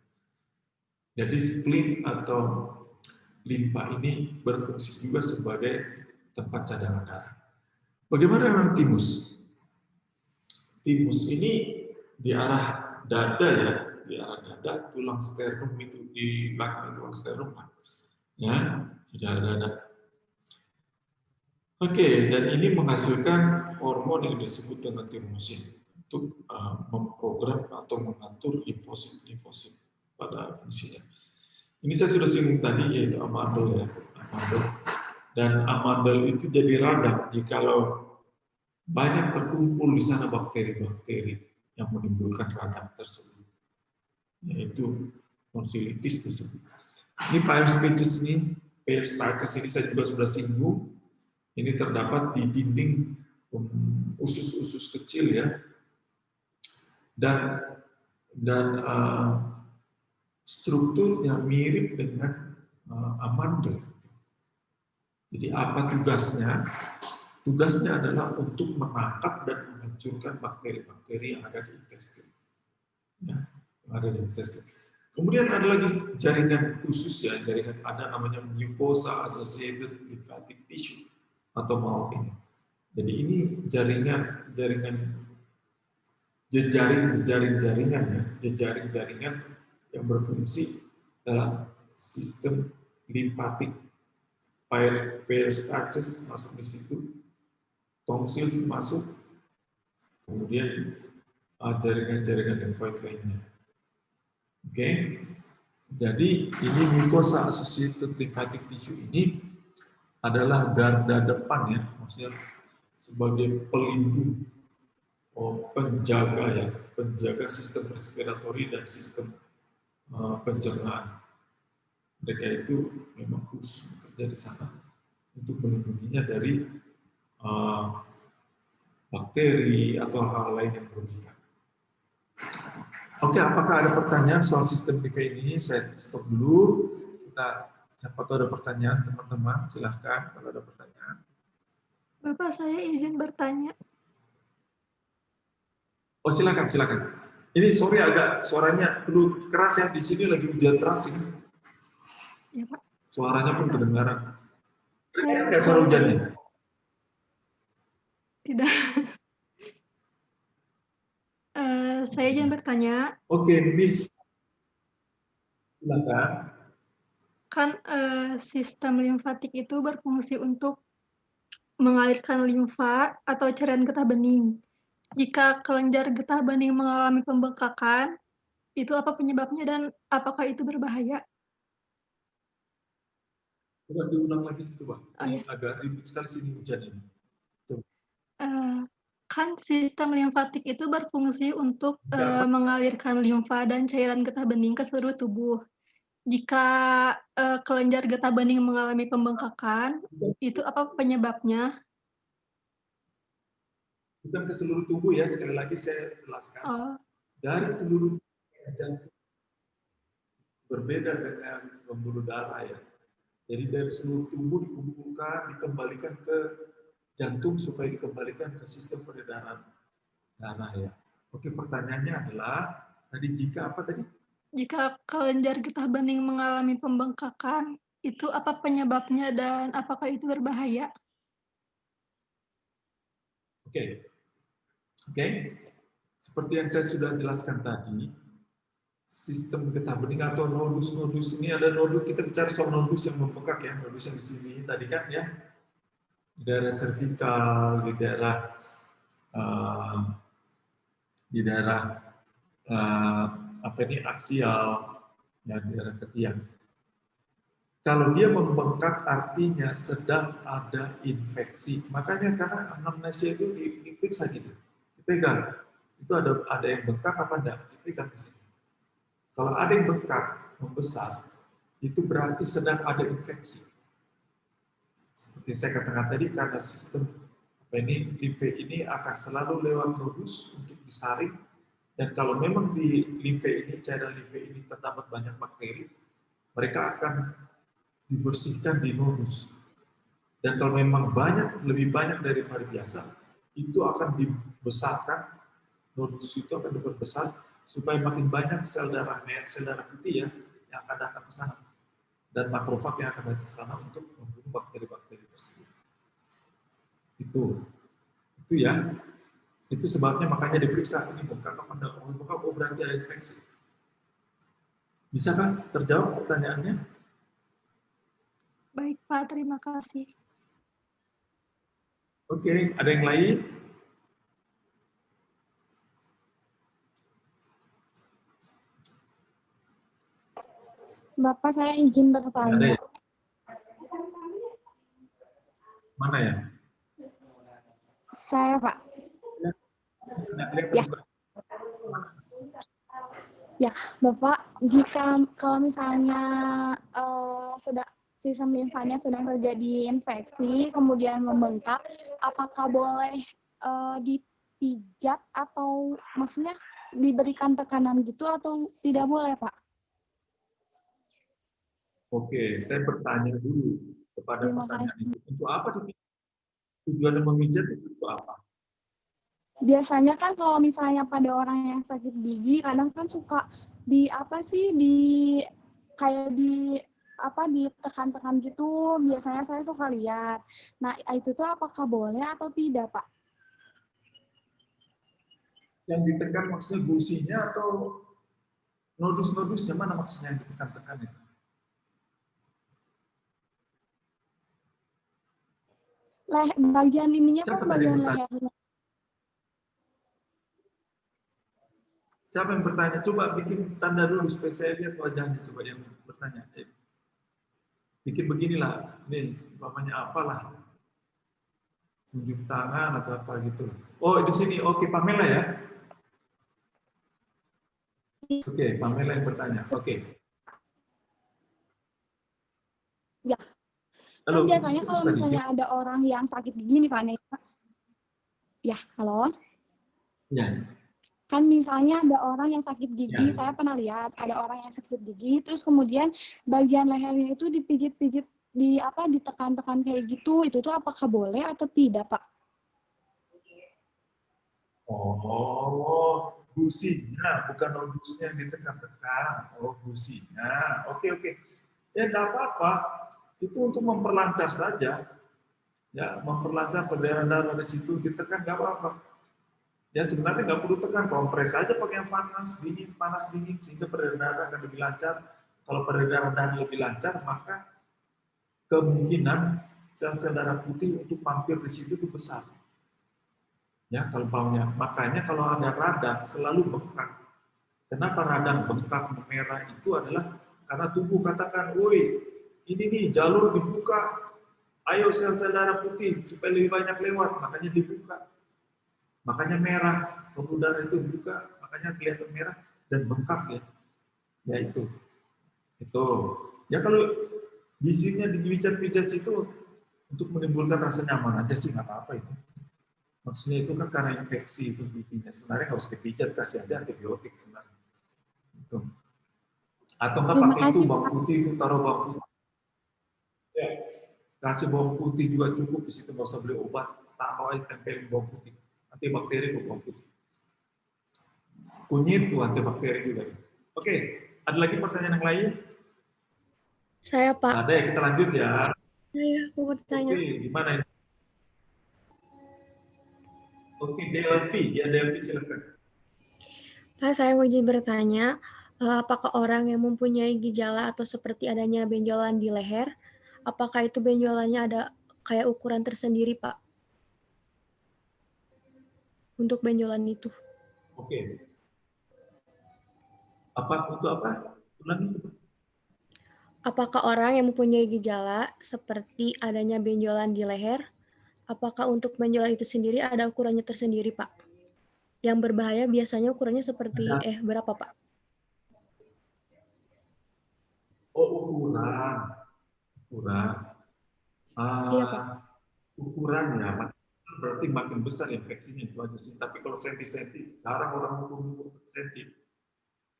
Jadi spleen atau limpa ini berfungsi juga sebagai tempat cadangan darah. Bagaimana dengan timus? Timus ini di arah dada ya, di arah dada, tulang sternum itu di belakang tulang sternum, ya, di arah dada. Oke, dan ini menghasilkan hormon yang disebut dengan thymosin untuk memprogram atau mengatur limfosit pada fungsinya. Ini saya sudah singgung tadi, yaitu amandel ya, amandel. Dan amandel itu jadi radang jikalau banyak terkumpul di sana bakteri-bakteri yang menimbulkan radang tersebut, yaitu tonsilitis tersebut. Ini Peyer's patches ini saya juga sudah singgung. Ini terdapat di dinding usus-usus kecil ya, dan strukturnya mirip dengan amandel. Jadi apa tugasnya? Tugasnya adalah untuk menangkap dan menghancurkan bakteri-bakteri yang ada di intestin. Ya, yang ada di intestin. Kemudian ada lagi jaringan khusus ya, jaringan ada namanya mucosa associated lymphatic tissue atau MALT ini. Jadi ini jaringan jejaring-jaringan yang berfungsi dalam sistem limpatik. Peyer's patches masuk di situ, tonsils masuk, kemudian jaringan-jaringan limfoid lainnya. Oke, jadi ini mucosa associated lymphatic tissue ini adalah garda depan ya, maksudnya sebagai pelindung, penjaga sistem respiratori dan sistem pencernaan. Mereka itu memang khusus bekerja di sana untuk melindunginya dari bakteri atau hal lain yang merugikan. Oke, apakah ada pertanyaan soal sistem PK ini? Saya stop dulu. Siapa tahu ada pertanyaan, teman-teman. Silahkan kalau ada pertanyaan. Bapak, saya izin bertanya. Oh, silakan. Ini sorry agak suaranya perlu keras ya. Di sini lagi hujan deras ini. Ya, Pak. Suaranya pun kedengaran. Kayak suara hujannya? Tidak. Saya izin bertanya. Oke, Miss. Silakan. Kan sistem limfatik itu berfungsi untuk mengalirkan limfa atau cairan getah bening. Jika kelenjar getah bening mengalami pembengkakan, itu apa penyebabnya dan apakah itu berbahaya? Coba diulang lagi, coba. Iya. Agak ribut sekali sini hujan ini. Coba. Kan sistem limfatik itu berfungsi untuk mengalirkan limfa dan cairan getah bening ke seluruh tubuh. Jika kelenjar getah bening mengalami pembengkakan, itu apa penyebabnya? Bukan ke seluruh tubuh ya, sekali lagi saya jelaskan. Dari seluruh jantung berbeda dengan pembuluh darah ya. Jadi dari seluruh tubuh dikumpulkan, dikembalikan ke jantung supaya dikembalikan ke sistem peredaran darah ya. Oke, pertanyaannya adalah tadi jika apa tadi? Jika kelenjar getah bening mengalami pembengkakan, itu apa penyebabnya dan apakah itu berbahaya? Oke. Seperti yang saya sudah jelaskan tadi, sistem getah bening atau nodus ini ada nodus, kita bicara soal nodus yang membengkak ya, nodus yang di sini tadi kan ya, di daerah servikal, di daerah aksial, ya, di daerah ketiak. Kalau dia membengkak artinya sedang ada infeksi. Makanya karena anamnesia itu diperiksa gitu, dipegang. Itu ada yang bengkak apa enggak? Dipegang di sini. Kalau ada yang bengkak, membesar, itu berarti sedang ada infeksi. Seperti saya katakan tadi, karena sistem limfe ini akan selalu lewat nodus untuk disaring, dan kalau memang di cairan limfe ini terdapat banyak bakteri, mereka akan dibersihkan di nodus. Dan kalau memang lebih banyak daripada biasa, itu akan dibesarkan, nodus itu akan diperbesar, supaya makin banyak sel darah putih ya yang akan datang ke sana dan makrofag yang akan datang ke sana untuk membunuh bakteri-bakteri tersebut. Itu ya. Itu sebabnya makanya diperiksa ini bengkak apa enggak. Bengkak berarti ada infeksi. Bisakah terjawab pertanyaannya? Baik, Pak. Terima kasih. Oke, ada yang lain? Bapak, saya izin bertanya. Mana ya? Saya, Pak. Ya, Bapak, kalau misalnya sistem limfanya sedang terjadi infeksi, kemudian membengkak, apakah boleh dipijat atau maksudnya diberikan tekanan gitu atau tidak boleh, Pak? Oke, saya bertanya dulu kepada pertanyaan itu. Untuk apa dipijat? Tujuannya memijat itu untuk apa? Biasanya kan kalau misalnya pada orang yang sakit gigi, kadang kan suka di apa sih, kayak ditekan-tekan gitu, biasanya saya suka lihat. Nah, itu tuh apakah boleh atau tidak, Pak? Yang ditekan maksudnya gusinya atau nodus-nodusnya, mana maksudnya yang ditekan-tekan itu? Bagian ininya, Pak, Siapa tadi yang bagian bertanya? lehernya. Siapa yang bertanya? Coba bikin tanda dulu supaya saya lihat wajahnya. Coba yang bertanya. Bikin beginilah. Nih, namanya apalah. Tunjuk tangan atau apa gitu. Oh, di sini. Oke, Pamela ya? Oke, Pamela yang bertanya. Oke. Ya, kan Halo, biasanya putus kalau tadi. misalnya ada orang yang sakit gigi misalnya, ya, halo? Ya. Kan misalnya ada orang yang sakit gigi, Ya. saya pernah lihat ada orang yang sakit gigi, terus kemudian bagian lehernya itu dipijit-pijit, ditekan-tekan kayak gitu, itu tuh apakah boleh atau tidak, Pak? Oh, gusinya, bukan nodusnya yang ditekan-tekan. Oh, gusinya. Oke, oke. Ya, enggak apa-apa. Itu untuk memperlancar saja. Ya, memperlancar peredaran darah dari situ, ditekan enggak apa-apa. Ya, sebenarnya nggak perlu tekan, kompres saja pakai yang panas dingin, sehingga peredaran darah akan lebih lancar. Kalau peredaran darah lebih lancar, maka kemungkinan sel-sel darah putih untuk mampir di situ itu besar. Ya, kalau umpamanya. Makanya kalau ada radang selalu bengkak. Kenapa radang bengkak merah itu adalah karena tubuh katakan, woi, ini nih jalur dibuka, ayo sel-sel darah putih supaya lebih banyak lewat, makanya dibuka. Makanya merah, pembuluh darah itu buka, makanya kelihatan merah dan bengkak ya. Ya itu. Ya kalau di sini dipijat-pijat itu untuk menimbulkan rasa nyaman aja sih, nggak apa-apa itu. Maksudnya itu kan karena infeksi itu giginya. Sebenarnya nggak usah dipijat, kasih aja antibiotik sebenarnya. Itu. Atau nggak Terima pakai itu kasih, bawang Pak. putih, itu taruh bawang putih. Ya. Kasih bawang putih juga cukup di situ, nggak usah beli obat. Taruh aja tempelin bawang putih. Antibakteri kok bawang putih. Kunyit tuh antibakteri juga. Oke, ada lagi pertanyaan yang lain? Saya, Pak. Ada ya, kita lanjut ya. Saya mau bertanya. Oke, gimana ini? Oke, Delvi. Ya, Delvi silakan. Pak, saya mau izin bertanya, apakah orang yang mempunyai gejala atau seperti adanya benjolan di leher, apakah itu benjolannya ada kayak ukuran tersendiri, Pak? Untuk benjolan itu. Oke. Untuk apa? Ulangi itu. Apakah orang yang mempunyai gejala seperti adanya benjolan di leher, apakah untuk benjolan itu sendiri ada ukurannya tersendiri, Pak? Yang berbahaya biasanya ukurannya seperti, berapa, Pak? Oh, ukuran. Iya, Pak. Ukurannya berarti makin besar infeksinya itu aja sih. Tapi kalau senti-senti, jarang orang ukur senti.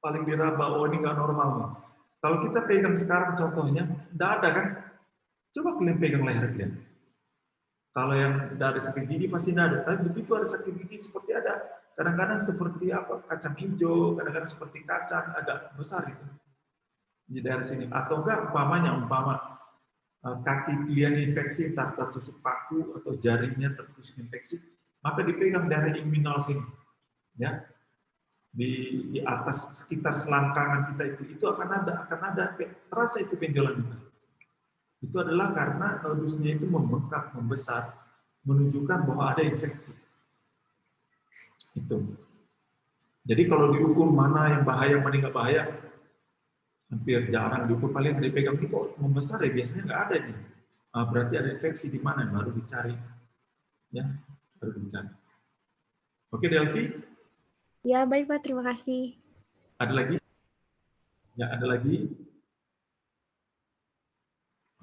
Paling diraba, oh ini nggak normal nih. Kalau kita pegang sekarang contohnya, nggak ada kan? Coba kalian pegang leher kalian. Kalau yang nggak ada sakit gigi pasti nggak ada. Tapi begitu ada sakit gigi seperti ada. Kadang-kadang seperti apa? Kacang hijau, kadang-kadang seperti kacang agak besar itu di daerah sini. Atau enggak umpama kaki kalian infeksi, entah tertusuk paku atau jarinya tertusuk infeksi, maka dipegang daerah inguinal sini, ya, di atas sekitar selangkangan kita itu akan ada terasa itu benjolan itu. Itu adalah karena nodusnya itu membengkak, membesar, menunjukkan bahwa ada infeksi. Itu. Jadi kalau diukur mana yang bahaya, mana yang nggak bahaya, hampir jarang diukur. Paling dipegang itu kok membesar ya, biasanya nggak ada nih. Berarti ada infeksi di mana, baru dicari. Ya, baru dicari. Oke, Delvi? Ya, baik, Pak. Terima kasih. Ada lagi? Ya, ada lagi?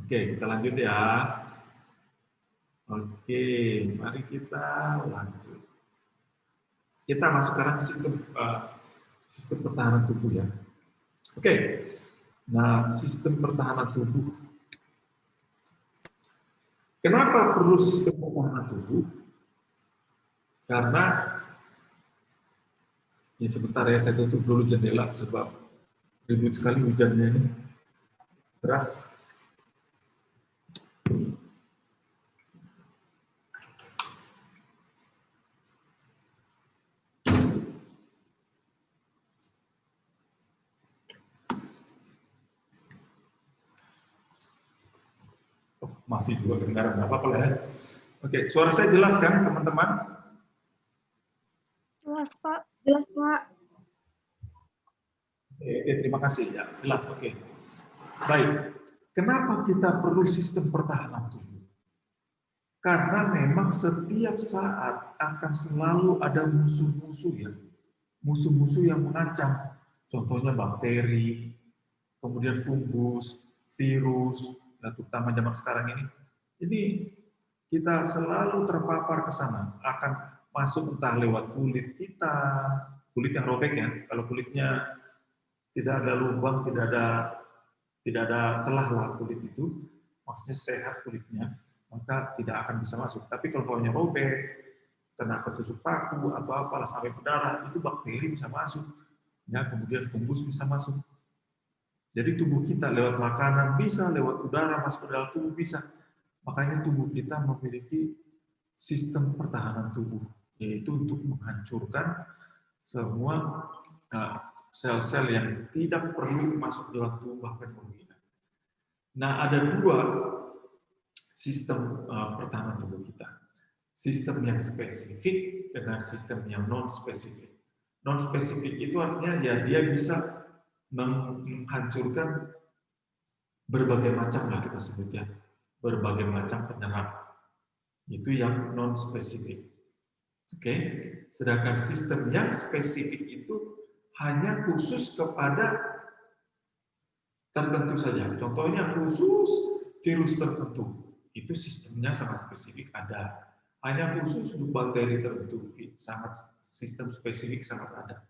Oke, kita lanjut ya. Oke, mari kita lanjut. Kita masuk sekarang ke sistem pertahanan tubuh ya. Oke, nah sistem pertahanan tubuh. Kenapa perlu sistem pertahanan tubuh? Karena, ya sebentar ya, saya tutup dulu jendela sebab Ribut sekali hujannya ini. Deras. Oh, masih juga kedengaran, nggak apa-apa lah ya. Oke, suara saya jelas kan teman-teman? Jelas, Pak. Jelas, Pak. Oke, terima kasih ya, jelas. Oke. Baik, kenapa kita perlu sistem pertahanan tubuh? Karena memang setiap saat akan selalu ada musuh-musuh ya, musuh-musuh yang mengancam. Contohnya bakteri, kemudian fungus, virus, ya, terutama zaman sekarang ini. Ini kita selalu terpapar ke sana, akan masuk entah lewat kulit kita, kulit yang robek ya. Kalau kulitnya tidak ada lubang, tidak ada celah lah kulit itu, maksudnya sehat kulitnya, maka tidak akan bisa masuk. Tapi kalau baunya robek, kena ketusuk paku atau apalah sampai berdarah, itu bakteri bisa masuk. Ya, kemudian fungus bisa masuk. Jadi tubuh kita lewat makanan bisa, lewat udara masuk ke dalam tubuh bisa. Makanya tubuh kita memiliki sistem pertahanan tubuh, yaitu untuk menghancurkan semua sel-sel yang tidak perlu masuk dalam tubuh bahkan menghilang. Nah, ada dua sistem pertahanan tubuh kita. Sistem yang spesifik dengan sistem yang non-spesifik. Non-spesifik itu artinya ya dia bisa menghancurkan berbagai macam lah kita sebut ya, berbagai macam penyerang. Itu yang non-spesifik. Oke, sedangkan sistem yang spesifik itu hanya khusus kepada tertentu saja. Contohnya khusus virus tertentu. Itu sistemnya sangat spesifik ada. Hanya khusus untuk bakteri tertentu, sangat sistem spesifik sangat ada.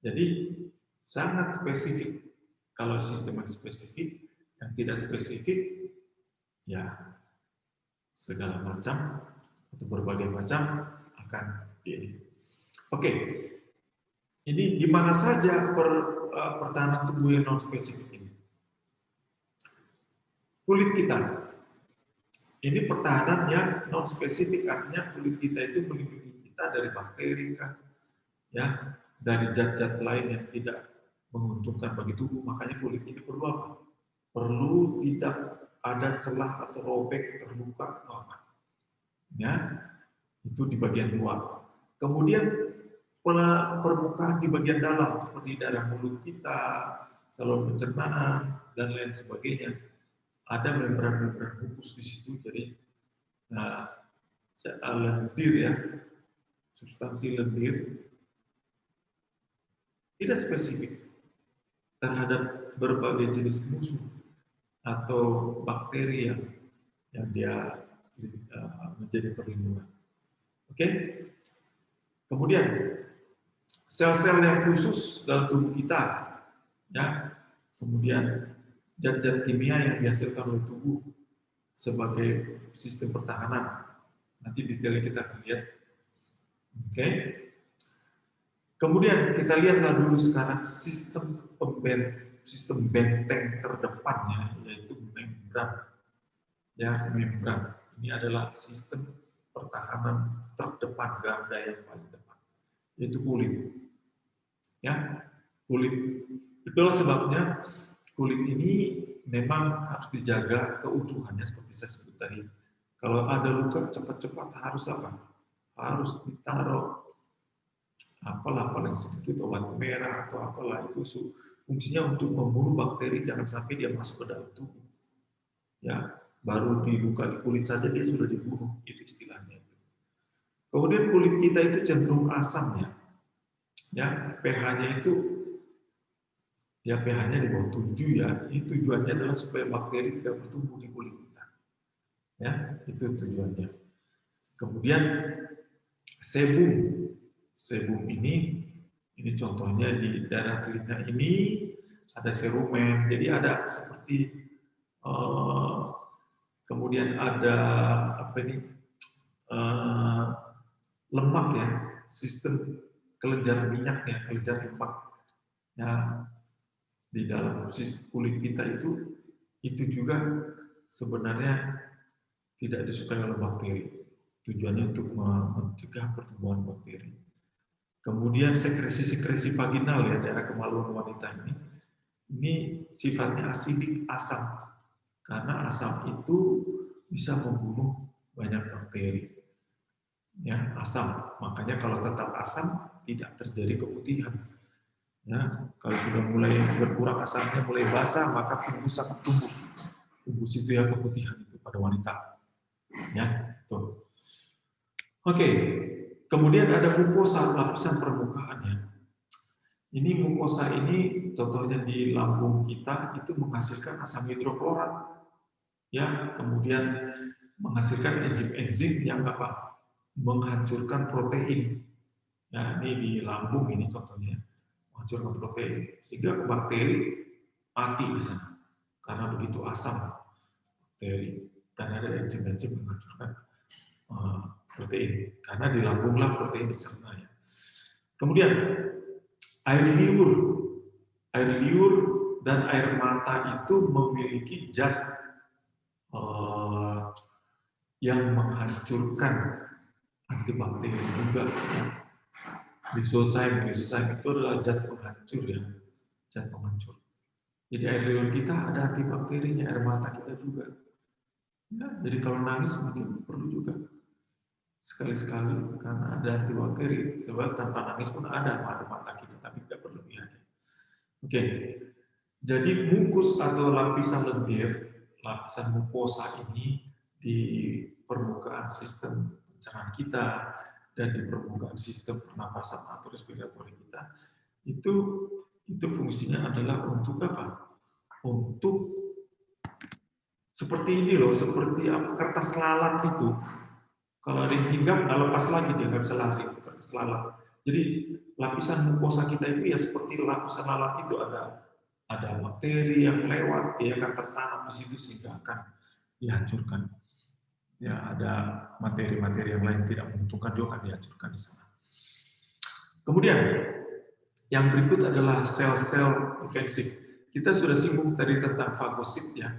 Jadi sangat spesifik. Kalau sistem yang spesifik, yang tidak spesifik, ya segala macam atau berbagai macam akan ini. Oke, ini gimana saja pertahanan tubuh yang non spesifik ini? Kulit kita. Ini pertahanan yang non spesifik, artinya kulit kita itu melindungi kita dari bakteri kan, ya, dari zat-zat lain yang tidak menguntungkan bagi tubuh. Makanya kulit ini perlu apa? Perlu tidak ada celah atau robek, terluka atau apa. Ya, itu di bagian luar. Kemudian permukaan di bagian dalam seperti daerah mulut kita, saluran pencernaan dan lain sebagainya. Ada membran-membran khusus di situ, jadi lendir ya, substansi lendir tidak spesifik terhadap berbagai jenis musuh atau bakteri yang dia menjadi perlindungan. Oke, kemudian sel-sel yang khusus dalam tubuh kita, ya, kemudian zat-zat kimia yang dihasilkan oleh tubuh sebagai sistem pertahanan. Nanti detailnya kita akan lihat. Oke. Kemudian kita lihatlah dulu sekarang sistem benteng terdepannya, yaitu membran. Ya, membran. Ini adalah sistem pertahanan terdepan, garda yang paling depan, yaitu kulit. Ya, kulit. Itulah sebabnya kulit ini memang harus dijaga keutuhannya seperti saya sebut tadi. Kalau ada luka cepat-cepat harus apa? Harus ditaruh apalah paling sedikit obat merah atau apalah, itu fungsinya untuk membunuh bakteri, jangan sampai dia masuk ke dalam tubuh. Ya, baru dibuka di kulit saja dia sudah dibunuh, itu istilahnya. Kemudian kulit kita itu cenderung asam ya. Ya, pH-nya itu ya pH-nya di bawah 7 ya. Ini tujuannya adalah supaya bakteri tidak bertumbuh di kulit kita. Ya, itu tujuannya. Kemudian sebum. Sebum ini contohnya di daerah telinga ini ada serumen. Jadi ada seperti kemudian ada apa ini lemak ya, sistem kelenjar minyaknya, kelenjar lemak. Ya, di dalam kulit kita itu juga sebenarnya tidak disukai oleh bakteri. Tujuannya untuk mencegah pertumbuhan bakteri. Kemudian sekresi-sekresi vaginal ya, daerah kemaluan wanita ini sifatnya asidik, asam. Karena asam itu bisa membunuh banyak bakteri. Ya, asam. Makanya kalau tetap asam tidak terjadi keputihan. Ya, kalau sudah mulai berkurang asamnya, mulai basah, maka fungus akan tumbuh. Fungus itu yang keputihan itu pada wanita. Ya, tuh. Oke, kemudian ada mukosa, lapisan permukaannya. Ini mukosa ini, contohnya di lambung kita itu menghasilkan asam hidroklorat, ya, kemudian menghasilkan enzim-enzim yang apa? Menghancurkan protein. Ya, ini di lambung ini contohnya, menghancurkan protein, sehingga bakteri mati di sana karena begitu asam bakteri, dan ada enzim-enzim menghancurkan protein, karena di lambunglah protein dicerna ya. Kemudian air liur dan air mata itu memiliki zat yang menghancurkan antibakteri juga. Lisozyme itu adalah zat penghancur ya, zat penghancur. Jadi air liur kita ada antibakterinya, air mata kita juga. Ya, jadi kalau nangis mungkin perlu juga sekali-sekali karena ada antibakteri. Sebab tanpa nangis pun ada mata kita, tapi tidak berlebihan. Oke, jadi mukus atau lapisan lendir, lapisan mukosa ini di permukaan sistem pencernaan kita dan di permukaan sistem pernapasan atau respiratori kita, itu fungsinya adalah untuk apa? Untuk seperti ini loh, seperti kertas lalat itu. Kalau ada yang hinggap, nggak lepas lagi, dia nggak bisa lari, kertas lalat. Jadi lapisan mukosa kita itu ya seperti lapisan lalat itu, ada bakteri yang lewat, dia akan tertanam di situ sehingga akan dihancurkan. Ya, ada materi-materi yang lain tidak menguntungkan juga akan dihancurkan di sana. Kemudian yang berikut adalah sel-sel defensif. Kita sudah singgung tadi tentang fagosit ya.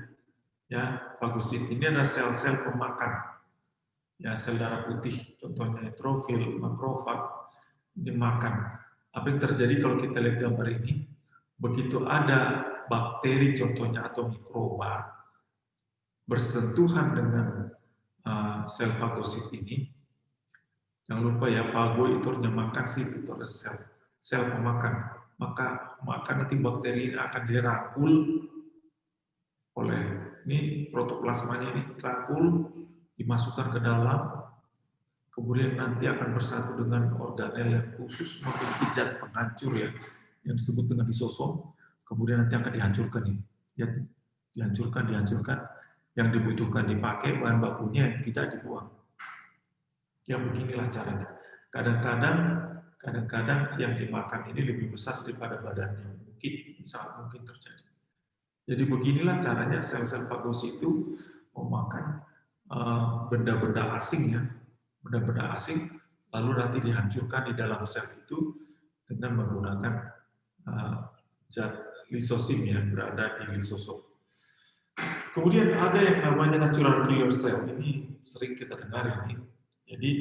Ya, fagosit ini adalah sel-sel pemakan. Ya, sel darah putih, contohnya neutrofil, makrofag, ini makan. Apa yang terjadi kalau kita lihat gambar ini? Begitu ada bakteri, contohnya atau mikroba, bersentuhan dengan sel fagosit ini, jangan lupa ya, fago itu artinya makan, sit itu adalah sel pemakan. Maka nanti bakteri ini akan dirangkul oleh ini protoplasmanya, ini dirangkul, dimasukkan ke dalam, kemudian nanti akan bersatu dengan organel yang khusus memiliki zat penghancur ya, yang disebut dengan lisosom, kemudian nanti akan dihancurkan ini, ya, dihancurkan, yang dibutuhkan dipakai, bahan bakunya yang tidak dibuang. Ya beginilah caranya. Kadang-kadang yang dimakan ini lebih besar daripada badannya, sangat mungkin terjadi. Jadi beginilah caranya sel-sel fagosit itu memakan benda-benda asing ya, benda-benda asing, lalu nanti dihancurkan di dalam sel itu dengan menggunakan zat lisosim yang berada di lisosom. Kemudian ada yang namanya natural killer cell, ini sering kita dengar ini. Jadi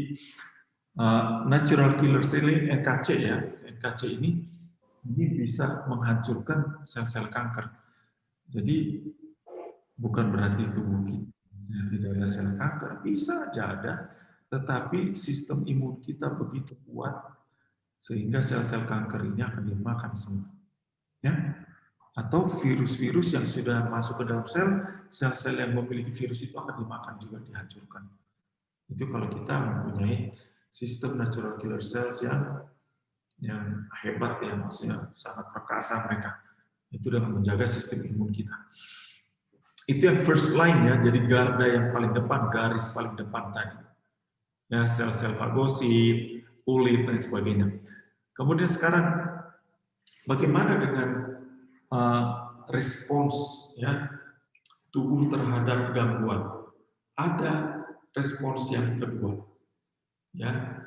natural killer cell ini NKC ya, NKC ini bisa menghancurkan sel-sel kanker. Jadi bukan berarti tubuh kita tidak ada sel kanker, bisa aja ada, tetapi sistem imun kita begitu kuat sehingga sel-sel kanker ini akan dimakan semua. Ya? Atau virus-virus yang sudah masuk ke dalam sel-sel yang memiliki virus itu akan dimakan juga, dihancurkan. Itu kalau kita mempunyai sistem natural killer cells yang hebat ya, maksudnya sangat perkasa mereka. Itu dengan menjaga sistem imun kita. Itu yang first line ya, jadi garda yang paling depan, garis paling depan tadi. Ya, sel-sel fagosit, kulit dan sebagainya. Kemudian sekarang bagaimana dengan respons ya tubuh terhadap gangguan? Ada respons yang kedua, ya,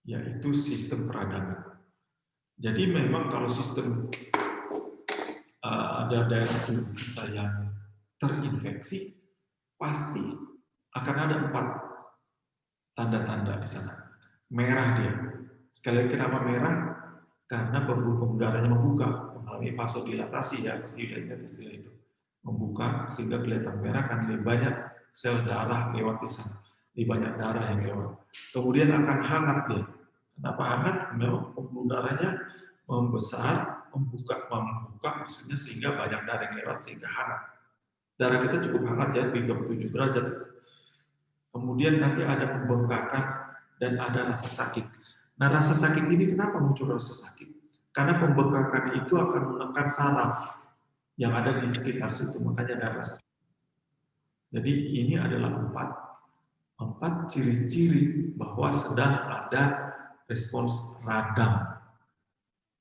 yaitu sistem peradangan. Jadi memang kalau sistem ada daerah tubuh kita yang terinfeksi, pasti akan ada 4 tanda-tanda di sana. Merah dia. Sekali lagi kenapa merah? Karena pembuluh darahnya membuka, mengalami vasodilatasi ya, pasti ingat istilah itu. Membuka sehingga kelihatan merah karena lebih banyak sel darah lewat di sana. Lebih banyak darah yang lewat. Kemudian akan hangat dia. Kenapa hangat? Memang pembuluh darahnya membesar, membuka maksudnya sehingga banyak darah yang lewat sehingga hangat. Darah kita cukup hangat ya, 37 derajat. Kemudian nanti ada pembengkakan dan ada rasa sakit. Nah, rasa sakit ini kenapa muncul rasa sakit? Karena pembengkakan itu akan menekan saraf yang ada di sekitar situ, makanya ada rasa sakit. Jadi ini adalah 4 ciri-ciri bahwa sedang ada respons radang.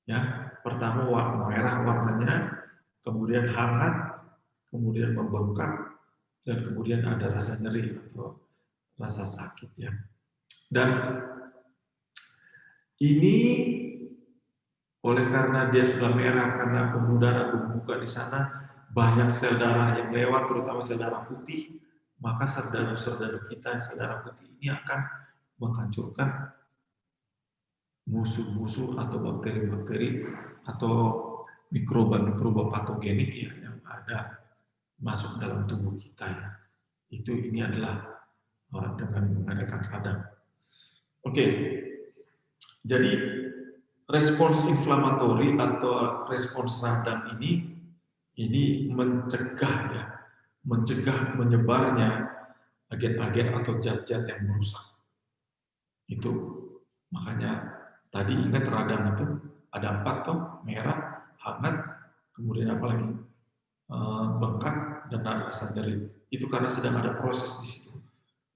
Ya, pertama warna merah warnanya, kemudian hangat, kemudian membengkak, dan kemudian ada rasa nyeri atau rasa sakit ya. Dan ini oleh karena dia sudah merah karena pembuluh darah membuka di sana, banyak sel darah yang lewat, terutama sel darah putih, maka serdadu-serdadu kita, sel darah putih ini akan menghancurkan musuh-musuh atau bakteri-bakteri atau mikroba-mikroba patogenik ya, yang ada masuk dalam tubuh kita ya. Ini adalah dengan mengadakan radang. Oke, jadi respons inflamatori atau respons radang ini mencegah ya, mencegah menyebarnya agen-agen atau zat-zat yang merusak. Itu makanya tadi ingat radang itu ada 4 toh, merah, hangat, kemudian apa lagi? Bengkak dan ada rasa nyeri. Itu karena sedang ada proses di situ.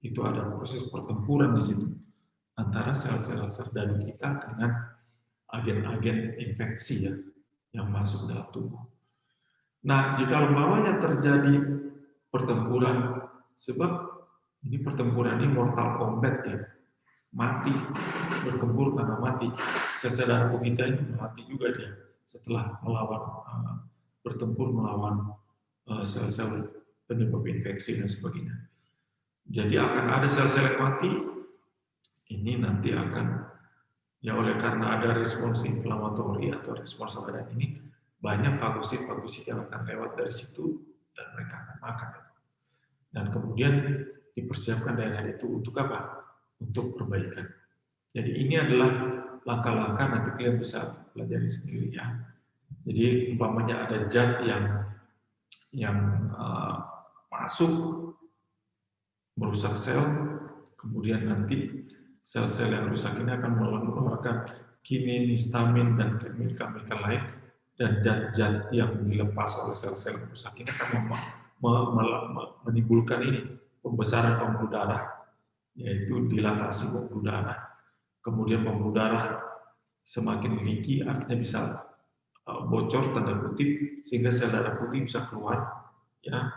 Itu ada proses pertempuran di situ antara sel-sel serdadu kita dengan agen-agen infeksi ya yang masuk dalam tubuh. Nah, jika umpamanya terjadi pertempuran, sebab ini pertempuran ini mortal combat ya, mati, bertempur karena mati. Sel-sel darah kita ini mati juga dia setelah bertempur melawan sel-sel penyebab infeksi dan sebagainya. Jadi akan ada sel-sel yang mati, ini nanti akan ya oleh karena ada respons inflamatori atau respons radang ini, banyak fagosit yang akan lewat dari situ dan mereka akan makan. Dan kemudian dipersiapkan daerah itu untuk apa? Untuk perbaikan. Jadi ini adalah langkah-langkah, nanti kalian bisa pelajari sendiri ya. Jadi umpamanya ada zat yang masuk merusak sel, kemudian nanti sel-sel yang rusak ini akan mengeluarkan kinin, histamin, dan kemikal-kemikal lain, dan zat-zat yang dilepas oleh sel-sel rusak ini akan menimbulkan ini pembesaran pembuluh darah, yaitu dilatasi pembuluh darah. Kemudian pembuluh darah semakin leaky, artinya bisa bocor tanda kutip, sehingga sel darah putih bisa keluar, ya,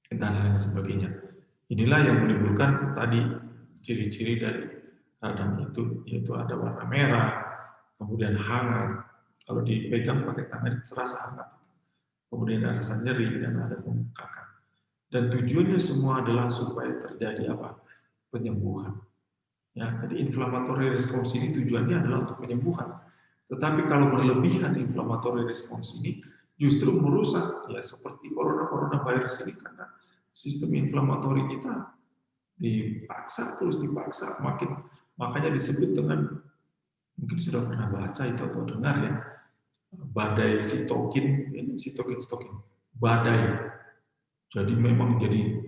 dan lain sebagainya. Inilah yang menimbulkan tadi ciri-ciri dari radang itu, yaitu ada warna merah, kemudian hangat. Kalau dipegang pakai tangan terasa hangat. Kemudian ada rasa nyeri dan ada pembengkakan. Dan tujuannya semua adalah supaya terjadi apa? Penyembuhan. Ya, jadi inflammatory response ini tujuannya adalah untuk penyembuhan. Tetapi kalau berlebihan inflammatory response ini justru merusak, ya seperti coronavirus ini, karena sistem inflamatori kita dipaksa, makanya disebut dengan, mungkin sudah pernah baca itu atau dengar ya, badai sitokin, badai. Jadi memang jadi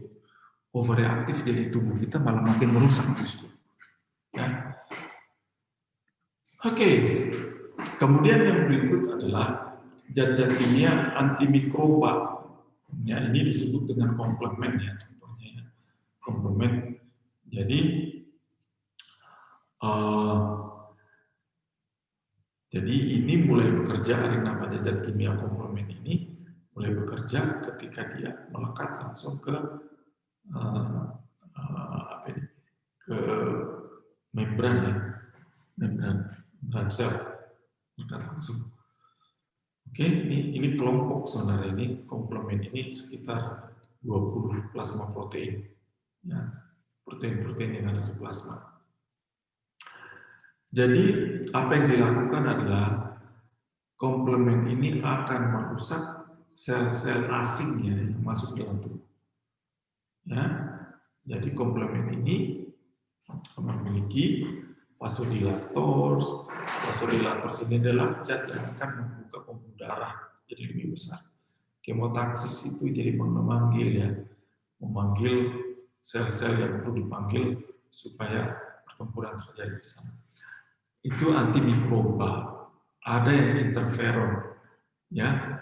overreaktif, jadi tubuh kita malah makin merusak justru. Ya. Oke, kemudian yang berikut adalah zat-zat kimia antimikroba. Ya, ini disebut dengan komplement ya, contohnya ya. Komplement. Jadi ini mulai bekerja, yang namanya zat kimia komplement ini mulai bekerja ketika dia melekat langsung ke ke membran ya, membran sel, melekat langsung. Oke, ini kelompok sebenarnya, ini komplement ini sekitar 20 plasma protein. Ya, protein-protein yang ada di plasma. Jadi, apa yang dilakukan adalah komplement ini akan merusak sel-sel asingnya yang masuk dalam tubuh. Ya, jadi komplement ini memiliki vasodilators. Vasodilators ini adalah zat yang akan membuka pembuluh darah jadi lebih besar. Kemotaksis itu jadi memanggil sel-sel yang perlu dipanggil supaya pertempuran terjadi di sana. Itu antimikroba. Ada yang interferon, ya.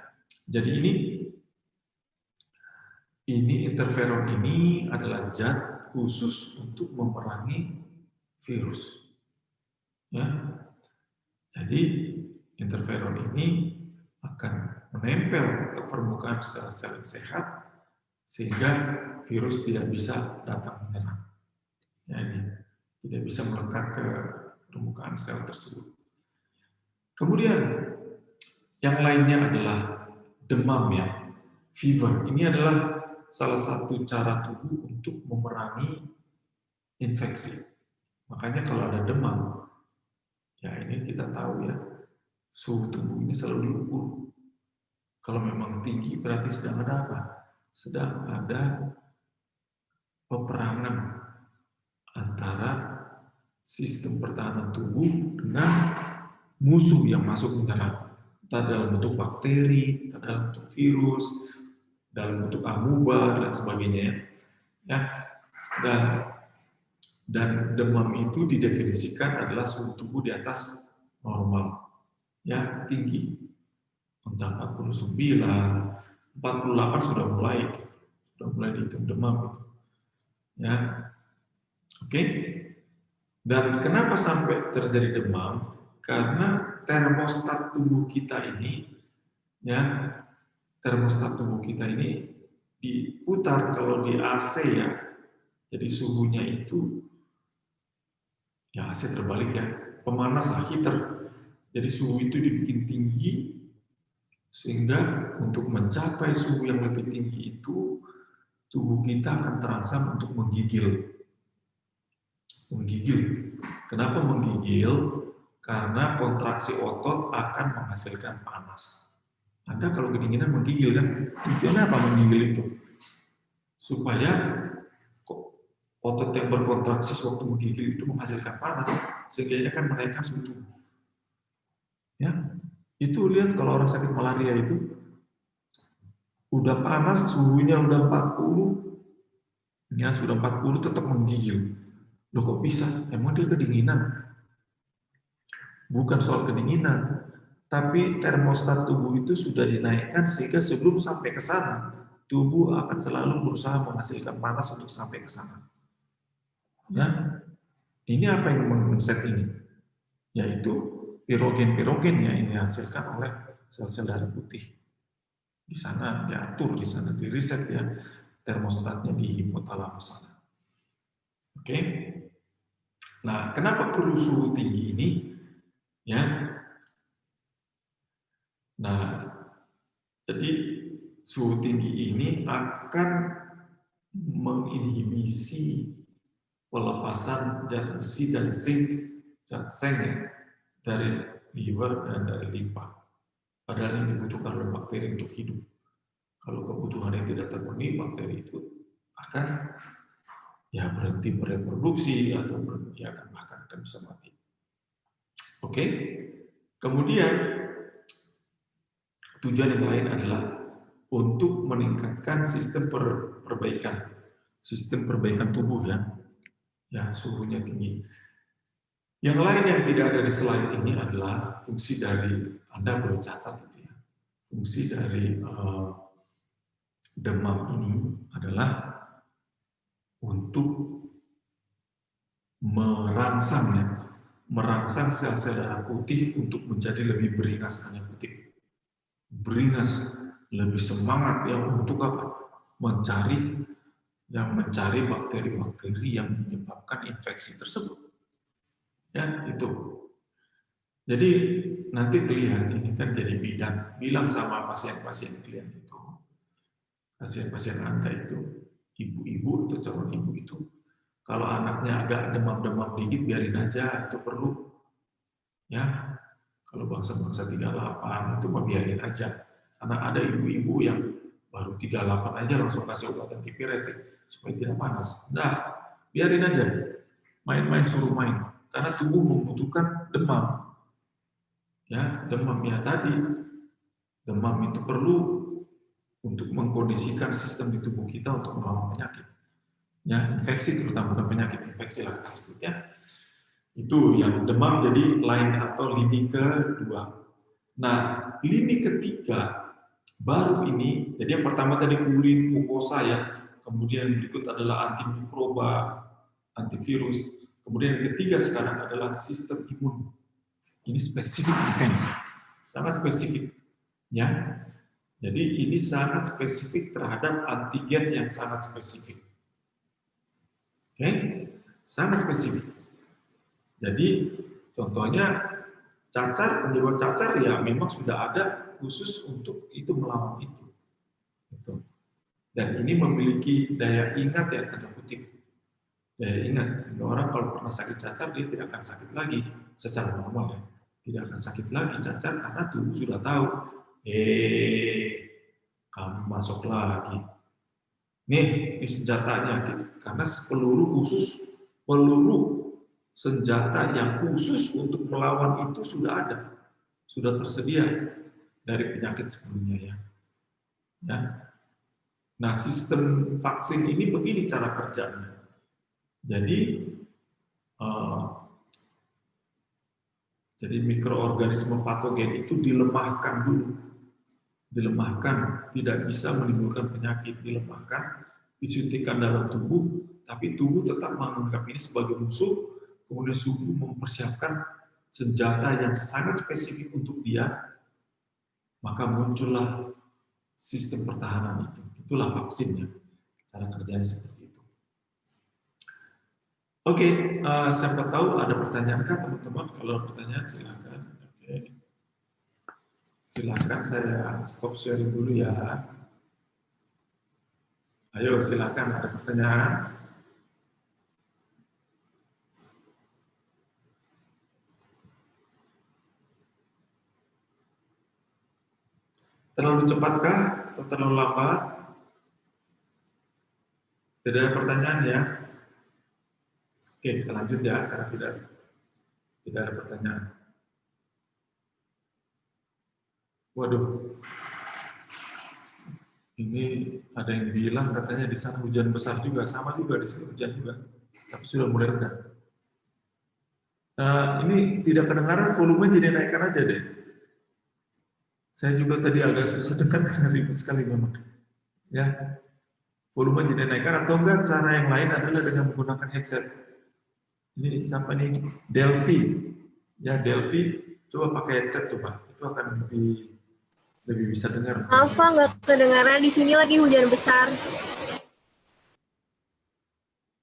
Jadi ini interferon ini adalah zat khusus untuk memerangi virus. Ya. Jadi interferon ini akan menempel ke permukaan sel-sel sehat sehingga virus tidak bisa datang menyerang. Ya, ini tidak bisa melekat ke permukaan sel tersebut. Kemudian yang lainnya adalah demam, ya, fever. Ini adalah salah satu cara tubuh untuk memerangi infeksi. Makanya kalau ada demam, ya ini kita tahu ya, suhu tubuh ini selalu diukur. Kalau memang tinggi berarti sedang ada apa? Sedang ada peperangan antara sistem pertahanan tubuh dengan musuh yang masuk menyerang. Entah dalam bentuk bakteri, entah dalam bentuk virus, dalam bentuk amuba dan sebagainya. Ya. Dan demam itu didefinisikan adalah suhu tubuh di atas normal, ya, tinggi. Entah 49, 48 sudah mulai dihitung demam. Ya. Oke. Dan kenapa sampai terjadi demam? Karena termostat tubuh kita ini, ya, termostat tubuh kita ini diputar kalau di AC, ya. Jadi suhunya itu, ya AC terbalik, ya, pemanas heater. Jadi suhu itu dibikin tinggi sehingga untuk mencapai suhu yang lebih tinggi itu tubuh kita akan terangsang untuk menggigil. Menggigil. Kenapa menggigil? Karena kontraksi otot akan menghasilkan panas. Anda kalau kedinginan menggigil kan? Tujuannya apa menggigil itu? Supaya otot yang berkontraksi waktu menggigil itu menghasilkan panas, sehingga akan menaikkan suhu tubuh. Ya, itu lihat kalau orang sakit malaria itu udah panas, suhunya udah 40, ya sudah 40 tetap menggigil. Loh kok bisa? Emang dia kedinginan? Bukan soal kedinginan, tapi termostat tubuh itu sudah dinaikkan sehingga sebelum sampai ke sana, tubuh akan selalu berusaha menghasilkan panas untuk sampai ke sana. Ya, ini apa yang men-set ini? Yaitu pirogen-pirogen yang dihasilkan oleh sel-sel darah putih. Di sana diatur, di sana diriset, ya, termostatnya di hipotalamus sana. Oke. Nah, kenapa perlu suhu tinggi ini? Ya. Nah, jadi suhu tinggi ini akan menginhibisi pelepasan zat besi dan zinc, zat seng, dari liver dan dari limpa. Padahal ini dibutuhkan oleh bakteri untuk hidup. Kalau kebutuhan yang tidak terpenuhi, bakteri itu akan, ya, berhenti bereproduksi atau bahkan akan bisa mati. Oke. Kemudian tujuan yang lain adalah untuk meningkatkan sistem perbaikan tubuh, ya. Ya, suhunya tinggi. Yang lain yang tidak ada di slide ini adalah fungsi dari, Anda boleh catat itu, ya. Fungsi dari demam ini adalah untuk merangsang sel-sel darah putih untuk menjadi lebih beringas, tanda kutip. Beringas, lebih semangat, ya, untuk apa? Mencari bakteri-bakteri yang menyebabkan infeksi tersebut. Ya, itu. Jadi nanti kalian ini kan jadi bilang sama pasien-pasien kalian itu, pasien-pasien Anda itu, ibu-ibu atau calon ibu itu, kalau anaknya agak demam-demam dikit biarin aja, itu perlu. Ya, kalau bangsa-bangsa 38 itu mah biarin aja. Karena ada ibu-ibu yang baru 38 aja langsung kasih obat antipiretik supaya tidak panas. Nah, biarin aja. Main-main suruh main. Karena tubuh membutuhkan demam. Ya, demam ya tadi. Demam itu perlu untuk mengkondisikan sistem di tubuh kita untuk melawan penyakit. Ya, infeksi terutama, bukan penyakit, infeksi lah kita sebutnya. Itu yang demam jadi line atau lini kedua. Nah, lini ketiga baru ini, jadi yang pertama tadi kulit, mukosa ya, kemudian berikut adalah antimikroba, antivirus, kemudian yang ketiga sekarang adalah sistem imun. Ini spesifik defense, sangat spesifik, ya. Jadi ini sangat spesifik terhadap antigen yang sangat spesifik. Oke, sangat spesifik. Jadi contohnya cacar, penyebab cacar ya memang sudah ada khusus untuk itu melawan itu. Gitu. Dan ini memiliki daya ingat ya, tanda kutip. Daya ingat, sehingga orang kalau pernah sakit cacar, dia tidak akan sakit lagi secara normal ya. Tidak akan sakit lagi cacar karena tubuh sudah tahu, kamu masuk lagi. Nih, ini senjatanya gitu. Karena peluru khusus, peluru senjata yang khusus untuk melawan itu sudah ada, sudah tersedia dari penyakit sebelumnya ya. Ya. Nah, sistem vaksin ini begini cara kerjanya. Jadi mikroorganisme patogen itu dilemahkan dulu, dilemahkan, tidak bisa menimbulkan penyakit, dilemahkan, disuntikkan dalam tubuh, tapi tubuh tetap menganggap ini sebagai musuh, kemudian tubuh mempersiapkan senjata yang sangat spesifik untuk dia, maka muncullah sistem pertahanan itu. Itulah vaksinnya. Cara kerjanya seperti itu. Oke, siapa tahu ada pertanyaan kah teman-teman? Kalau ada pertanyaan silakan. Oke. Silakan saya stop sharing dulu ya. Ayo silakan ada pertanyaan. Terlalu cepatkah atau terlalu lambat? Tidak ada pertanyaan ya? Oke, kita lanjut ya, karena tidak ada pertanyaan. Waduh, ini ada yang bilang katanya di sana hujan besar juga, sama juga di sini hujan juga, tapi sudah mulai reda. Ini tidak kedengaran, volume jadi naikkan aja deh. Saya juga tadi agak susah dengar karena ribut sekali memang. Ya, volume jadi naikkan atau enggak cara yang lain adalah dengan menggunakan headset. Ini siapa nih? Delphi. Ya, Delphi, coba pakai headset coba. Itu akan lebih bisa dengar. Maaf Pak, nggak kedengaran. Di sini lagi hujan besar.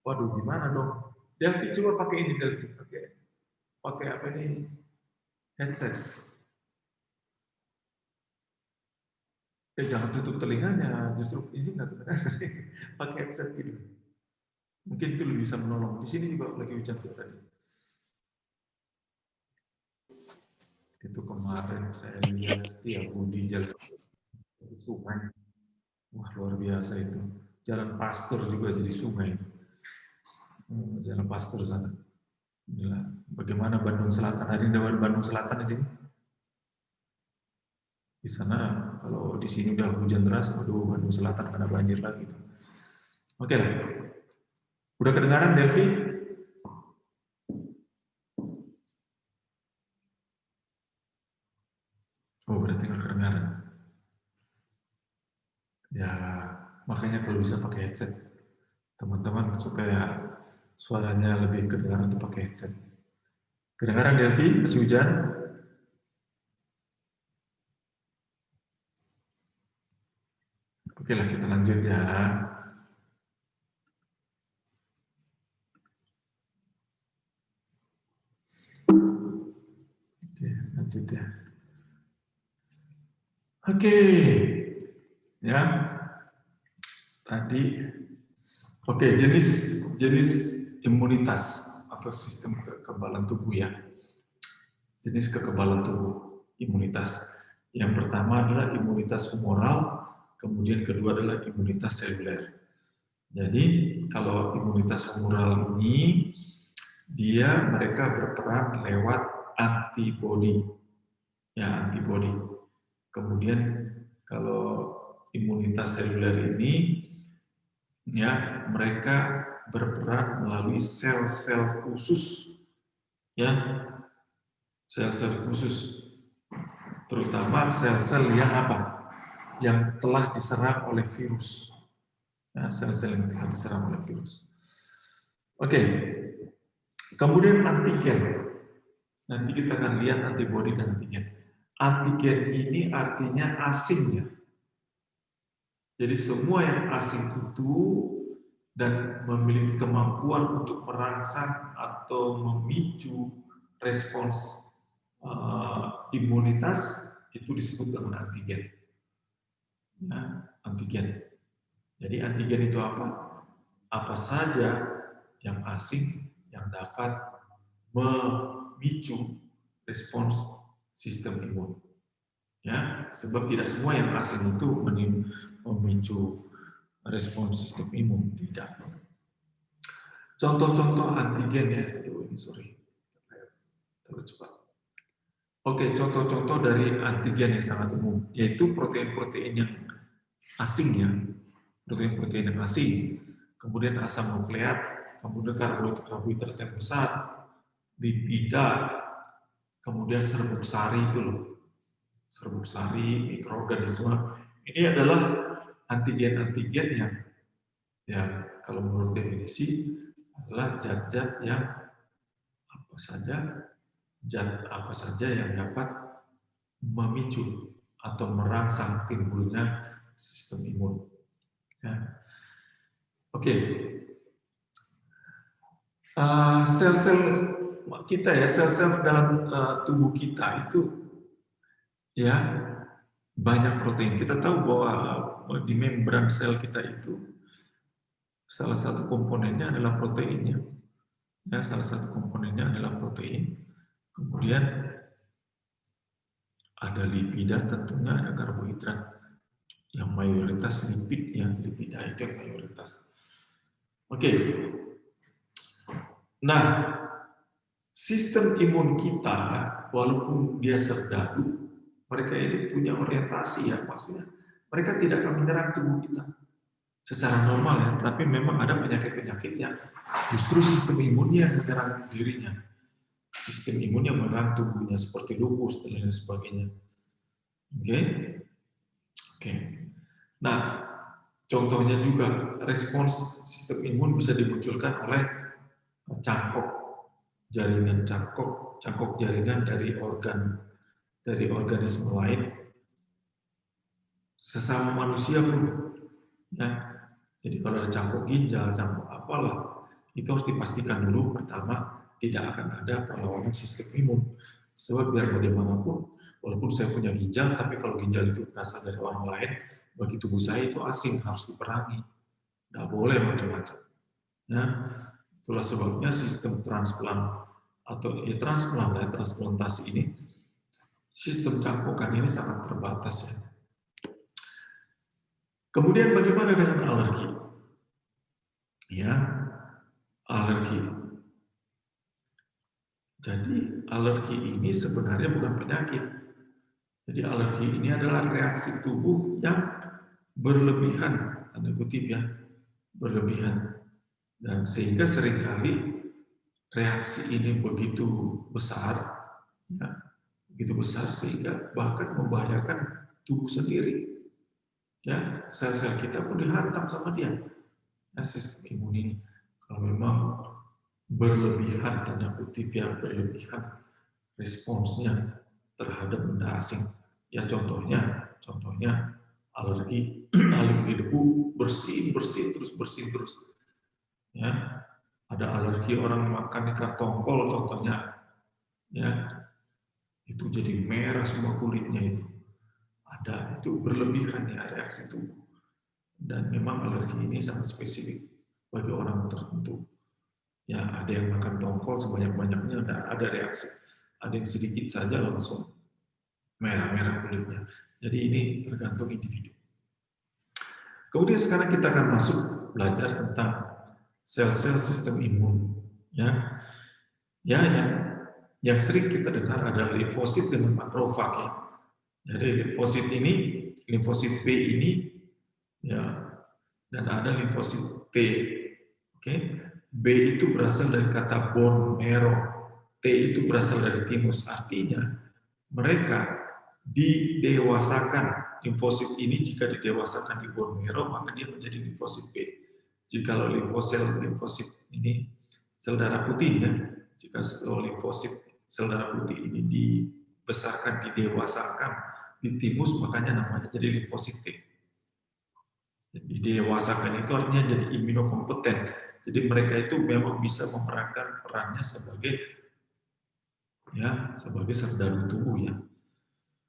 Waduh, gimana dong? Delphi, coba pakai ini Delphi. Pakai apa ini? Headset. Jangan tutup telinganya, justru ini nggak kedengaran. Pakai headset gitu. Mungkin itu lebih bisa menolong. Di sini juga lagi hujan tadi. Itu kemarin saya lihat Setiabudi jalan sungai. Wah, luar biasa itu. Jalan Pasteur juga jadi sungai. Jalan Pasteur sana. Gila. Bagaimana Bandung Selatan? Ada yang Bandung Selatan di sini? Di sana, kalau di sini udah hujan deras, aduh, Bandung Selatan kena banjir lagi. Oke lah. Udah kedengaran, Delphi? Oh, berarti nggak kedengaran. Ya, makanya kalau bisa pakai headset. Teman-teman supaya suaranya lebih kedengaran itu pakai headset. Kedengaran, Delphi? Masih hujan? Oke lah, kita lanjut ya. Oke, Lanjut ya. Oke, ya. Tadi, oke, jenis imunitas atau sistem kekebalan tubuh ya. Jenis kekebalan tubuh, imunitas. Yang pertama adalah imunitas humoral, kemudian kedua adalah imunitas seluler. Jadi kalau imunitas humoral ini mereka berperan lewat antibodi, ya antibodi. Kemudian kalau imunitas seluler ini, ya mereka berperan melalui sel-sel khusus, ya sel-sel khusus, terutama sel-sel yang apa? Yang telah diserang oleh virus. Nah, sel-sel yang telah diserang oleh virus. Oke, kemudian antigen. Nanti kita akan lihat antibodi dan antigen. Antigen ini artinya asing ya. Jadi semua yang asing itu dan memiliki kemampuan untuk merangsang atau memicu respons imunitas itu disebut dengan antigen. Nah, antigen. Jadi antigen itu apa? Apa saja yang asing yang dapat memicu respons sistem imun. Ya, sebab tidak semua yang asing itu memicu respons sistem imun, tidak. Contoh-contoh antigen ya, sorry, terlalu cepat. Oke, contoh-contoh dari antigen yang sangat umum, yaitu protein-protein yang asing ya, protein-protein yang asing, kemudian asam nukleat, kemudian karbohidrat yang besar, lipida, kemudian serbuk sari itu loh, serbuk sari, mikroorganisme. Ini adalah antigen-antigen yang, ya kalau menurut definisi adalah zat-zat yang apa saja yang dapat memicu atau merangsang timbulnya sistem imun. Ya. Oke, sel-sel kita ya, sel-sel dalam tubuh kita itu ya banyak protein. Kita tahu bahwa di membran sel kita itu salah satu komponennya adalah proteinnya. Ya, salah satu komponennya adalah protein. Kemudian ada lipida, tentunya ada karbohidrat. Yang mayoritas lipid ya, lipida itu yang mayoritas. Oke. Nah, sistem imun kita walaupun dia serdadu, mereka ini punya orientasi ya, maksudnya mereka tidak akan menyerang tubuh kita secara normal ya, tapi memang ada penyakit-penyakit yang justru sistem imunnya yang menyerang dirinya. Sistem imun yang menyerang tubuhnya seperti lupus dan lain sebagainya. Oke. Oke. Nah, contohnya juga respons sistem imun bisa dimunculkan oleh cangkok jaringan cangkok jaringan dari organisme lain sesama manusia pun. Ya. Jadi kalau ada cangkok ginjal, cangkok apalah, itu harus dipastikan dulu pertama tidak akan ada perlawanan sistem imun. Sebab biar bagaimanapun, walaupun saya punya ginjal, tapi kalau ginjal itu berasal dari orang lain, bagi tubuh saya itu asing, harus diperangi. Tidak boleh macam-macam. Ya, itulah sebabnya sistem transplant atau ya transplantasi ini, sistem cangkokan ini sangat terbatas ya. Kemudian bagaimana dengan alergi? Ya, alergi. Jadi alergi ini sebenarnya bukan penyakit. Jadi alergi ini adalah reaksi tubuh yang berlebihan, tanda kutip ya, berlebihan. Dan sehingga seringkali reaksi ini begitu besar, ya, begitu besar sehingga bahkan membahayakan tubuh sendiri. Ya, sel-sel kita pun dihantam sama dia. Nah, sistem imun ini kalau memang berlebihan, tanda kutip ya, berlebihan responsnya terhadap benda asing. Ya contohnya alergi debu, bersin terus. Ya, ada alergi orang makan ikan tongkol contohnya. Ya, Itu jadi merah semua kulitnya itu. Ada, itu berlebihan ya reaksi tubuh. Dan memang alergi ini sangat spesifik bagi orang tertentu. Ya, ada yang makan tongkol sebanyak-banyaknya, ada reaksi. Ada yang sedikit saja langsung merah-merah kulitnya. Jadi ini tergantung individu. Kemudian sekarang kita akan masuk belajar tentang sel-sel sistem imun. Ya, yang sering kita dengar adalah limfosit dengan makrofag ya. Jadi limfosit B ini ya, dan ada limfosit T. Oke. B itu berasal dari kata bone marrow. T itu berasal dari thymus. Artinya mereka didewasakan. Limfosit ini jika didewasakan di bone marrow maka dia menjadi limfosit B. Jika limfosit ini sel darah putih ya, jika limfosit sel darah putih ini dibesarkan, didewasakan di thymus, makanya namanya jadi limfosit T. Jadi didewasakan itu artinya jadi imunokompeten. Jadi mereka itu memang bisa memerankan perannya sebagai serdadu tubuh ya.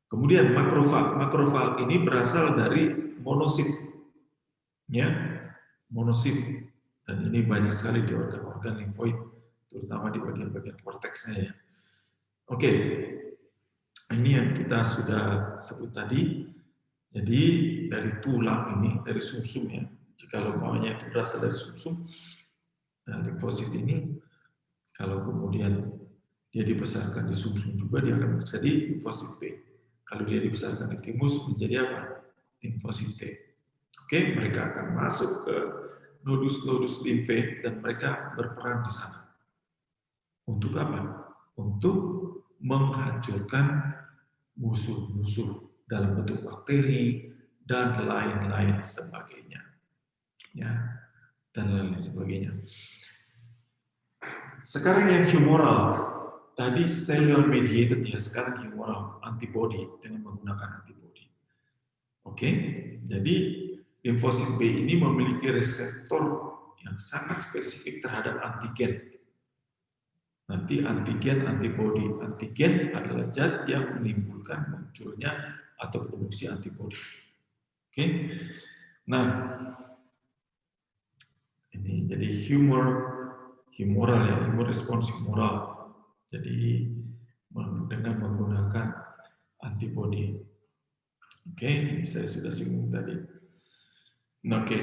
Kemudian makrofag ini berasal dari monosit, ya, monosit, dan ini banyak sekali di organ-organ limfoid, terutama di bagian-bagian korteksnya ya. Oke, ini yang kita sudah sebut tadi. Jadi dari tulang ini, dari sumsum ya. Jika maunya itu berasal dari sumsum, nah, limfosit ini kalau kemudian dia dibesarkan di sumsum juga dia akan menjadi limfosit B. Kalau dia dibesarkan di thymus menjadi apa? Limfosit T. Oke, mereka akan masuk ke nodus-nodus limfe dan mereka berperan di sana. Untuk apa? Untuk menghancurkan musuh-musuh dalam bentuk bakteri dan lain-lain sebagainya. Ya, dan lain sebagainya. Sekarang yang humoral. Tadi cellular mediated ya, sekarang humoral, antibody dengan menggunakan antibody. Oke, jadi limfosit B ini memiliki reseptor yang sangat spesifik terhadap antigen. Nanti antigen, antibody. Antigen adalah zat yang menimbulkan munculnya atau produksi antibody. Oke, nah ini jadi humoral ya, imun respons humoral. Jadi dengan menggunakan antibody. Oke, saya sudah singgung tadi. Nah, oke,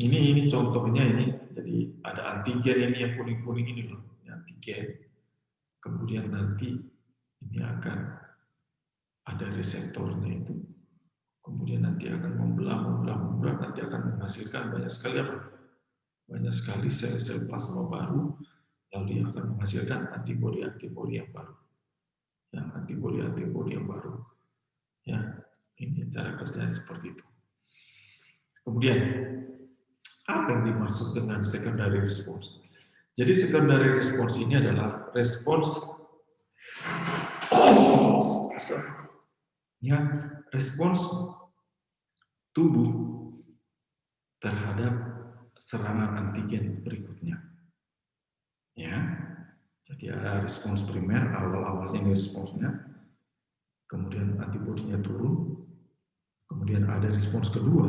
ini contohnya ini. Jadi ada antigen ini yang kuning-kuning ini loh, antigen. Kemudian nanti ini akan ada reseptornya itu. Kemudian nanti akan membelah, nanti akan menghasilkan banyak sekali sel-sel plasma baru. Lalu dia akan menghasilkan antibodi-antibodi yang baru. Yang antibodi-antibodi yang baru. Ya, ini cara kerjanya seperti itu. Kemudian, apa yang dimaksud dengan secondary response? Jadi secondary response ini adalah respons tubuh terhadap serangan antigen berikutnya. Ya, jadi ada respons primer, awal-awalnya ini responsnya, kemudian antibodinya turun, kemudian ada respons kedua,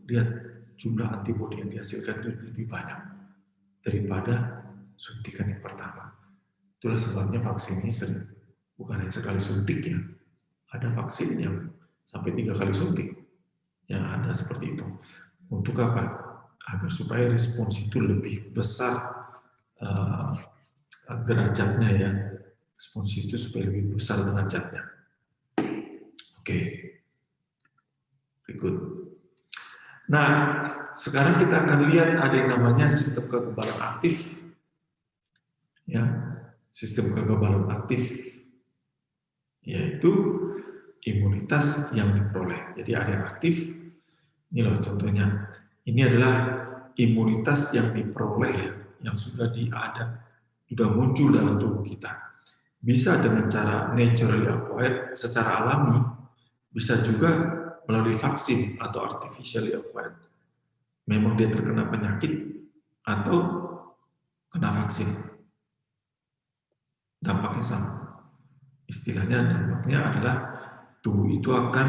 lihat jumlah antibodi yang dihasilkan itu lebih banyak daripada suntikan yang pertama. Itulah sebabnya vaksin ini sering, bukan hanya sekali suntik ya, ada vaksin yang sampai 3 kali suntik, yang ada seperti itu. Untuk apa? Agar supaya respons itu lebih besar derajatnya ya, respons itu supaya lebih besar derajatnya. Oke, berikut. Nah, sekarang kita akan lihat ada yang namanya sistem kekebalan aktif, ya, sistem kekebalan aktif, yaitu imunitas yang diperoleh. Jadi ada yang aktif, ini loh contohnya. Ini adalah imunitas yang diperoleh ya, yang sudah muncul dalam tubuh kita. Bisa dengan cara naturally acquired, secara alami, bisa juga melalui vaksin atau artificially acquired. Memang dia terkena penyakit atau kena vaksin. Dampaknya sama. istilahnya dampaknya adalah tubuh itu akan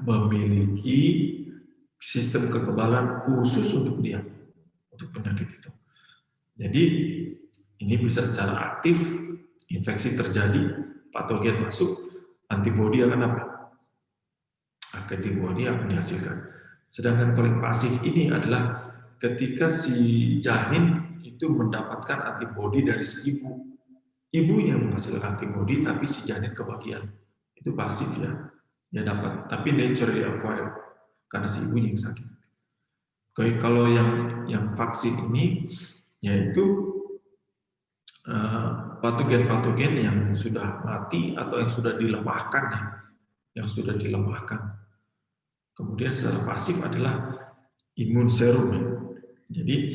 memiliki sistem kekebalan khusus untuk dia, untuk penyakit itu. Jadi ini bisa secara aktif, infeksi terjadi, patogen masuk, antibodi akan apa? Antibodi akan dihasilkan. Sedangkan kalau yang pasif ini adalah ketika si janin itu mendapatkan antibodi dari si ibu. Ibunya menghasilkan antibodi, tapi si janin kebagian. Itu pasif ya. Dia dapat, tapi naturally acquired karena si ibunya yang sakit. Kalau yang vaksin ini yaitu patogen-patogen yang sudah mati atau yang sudah dilemahkan ya, yang sudah dilemahkan. Kemudian secara pasif adalah imun serum ya. Jadi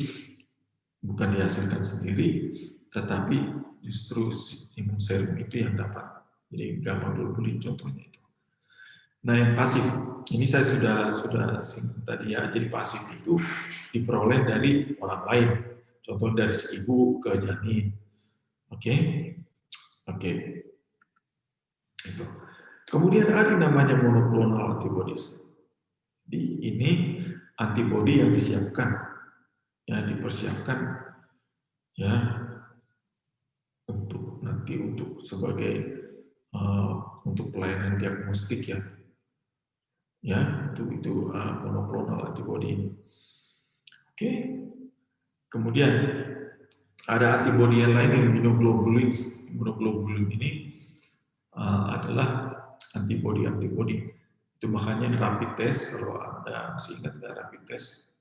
bukan dihasilkan sendiri, tetapi justru imun serum itu yang dapat. Jadi gamma globulin contohnya itu. Nah yang pasif, ini saya sudah singgung tadi ya. Jadi pasif itu diperoleh dari orang lain, contoh dari si ibu ke janin. Oke. Itu. Kemudian ada namanya monoclonal antibodies. Ini antibodi yang disiapkan, ya dipersiapkan, ya untuk sebagai untuk pelayanan diagnostik ya, itu monoclonal antibodi ini. Oke. Kemudian ada antibodi yang lain yang immunoglobulin. Immunoglobulin ini adalah antibodi. Itu makanya rapid test, kalau Anda masih ingat nggak rapid test,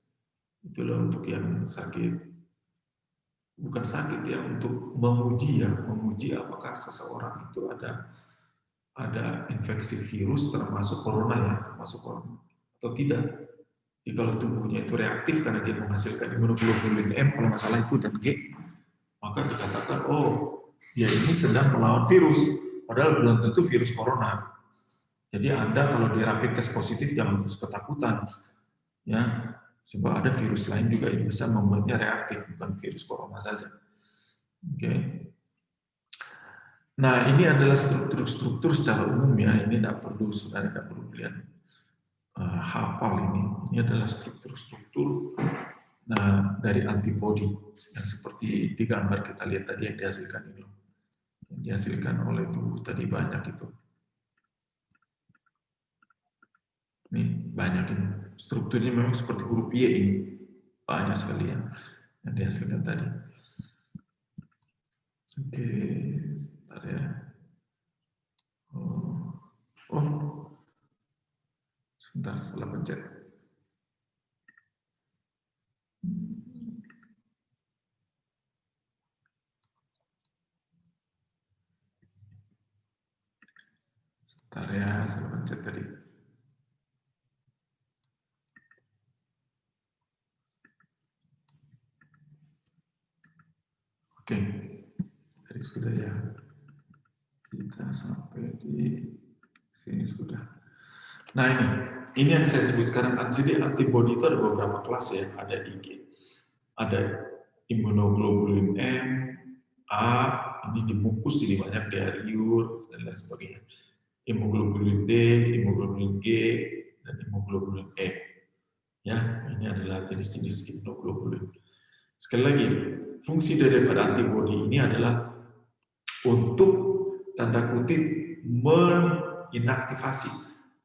itulah untuk yang sakit, bukan sakit ya, untuk menguji apakah seseorang itu ada infeksi virus termasuk corona ya, atau tidak. Jadi kalau tubuhnya itu reaktif karena dia menghasilkan immunoglobulin M kalau nggak salah itu dan G, maka dikatakan dia ini sedang melawan virus, padahal belum tentu virus corona. Jadi Anda kalau di rapid test positif jangan terus ketakutan, ya, sebab ada virus lain juga yang bisa membuatnya reaktif, bukan virus corona saja. Oke. Nah ini adalah struktur secara umum ya, ini tidak perlu kalian hafal ini. Ini adalah struktur dari antibodi yang seperti di gambar kita lihat tadi yang dihasilkan ini, yang dihasilkan oleh tubuh tadi banyak itu. Ini banyak ini. Strukturnya memang seperti huruf Y ini. Banyak sekali yang dihasilkan tadi. Oke, sebentar ya. Sebentar, salah pencet. Sebentar ya, salah pencet tadi. Oke, tadi sudah ya. Kita sampai di sini sudah. Nah ini yang saya sebut sekarang. Jadi antibodi itu ada beberapa kelas ya. Ada IG, ada immunoglobulin M, A, ini dibungkus jadi banyak diariur dan lain sebagainya. Hemoglobin D, hemoglobin G, dan hemoglobin E. Ya, ini adalah jenis-jenis immunoglobulin. Sekali lagi, fungsi daripada antibodi ini adalah untuk tanda kutip menginaktivasi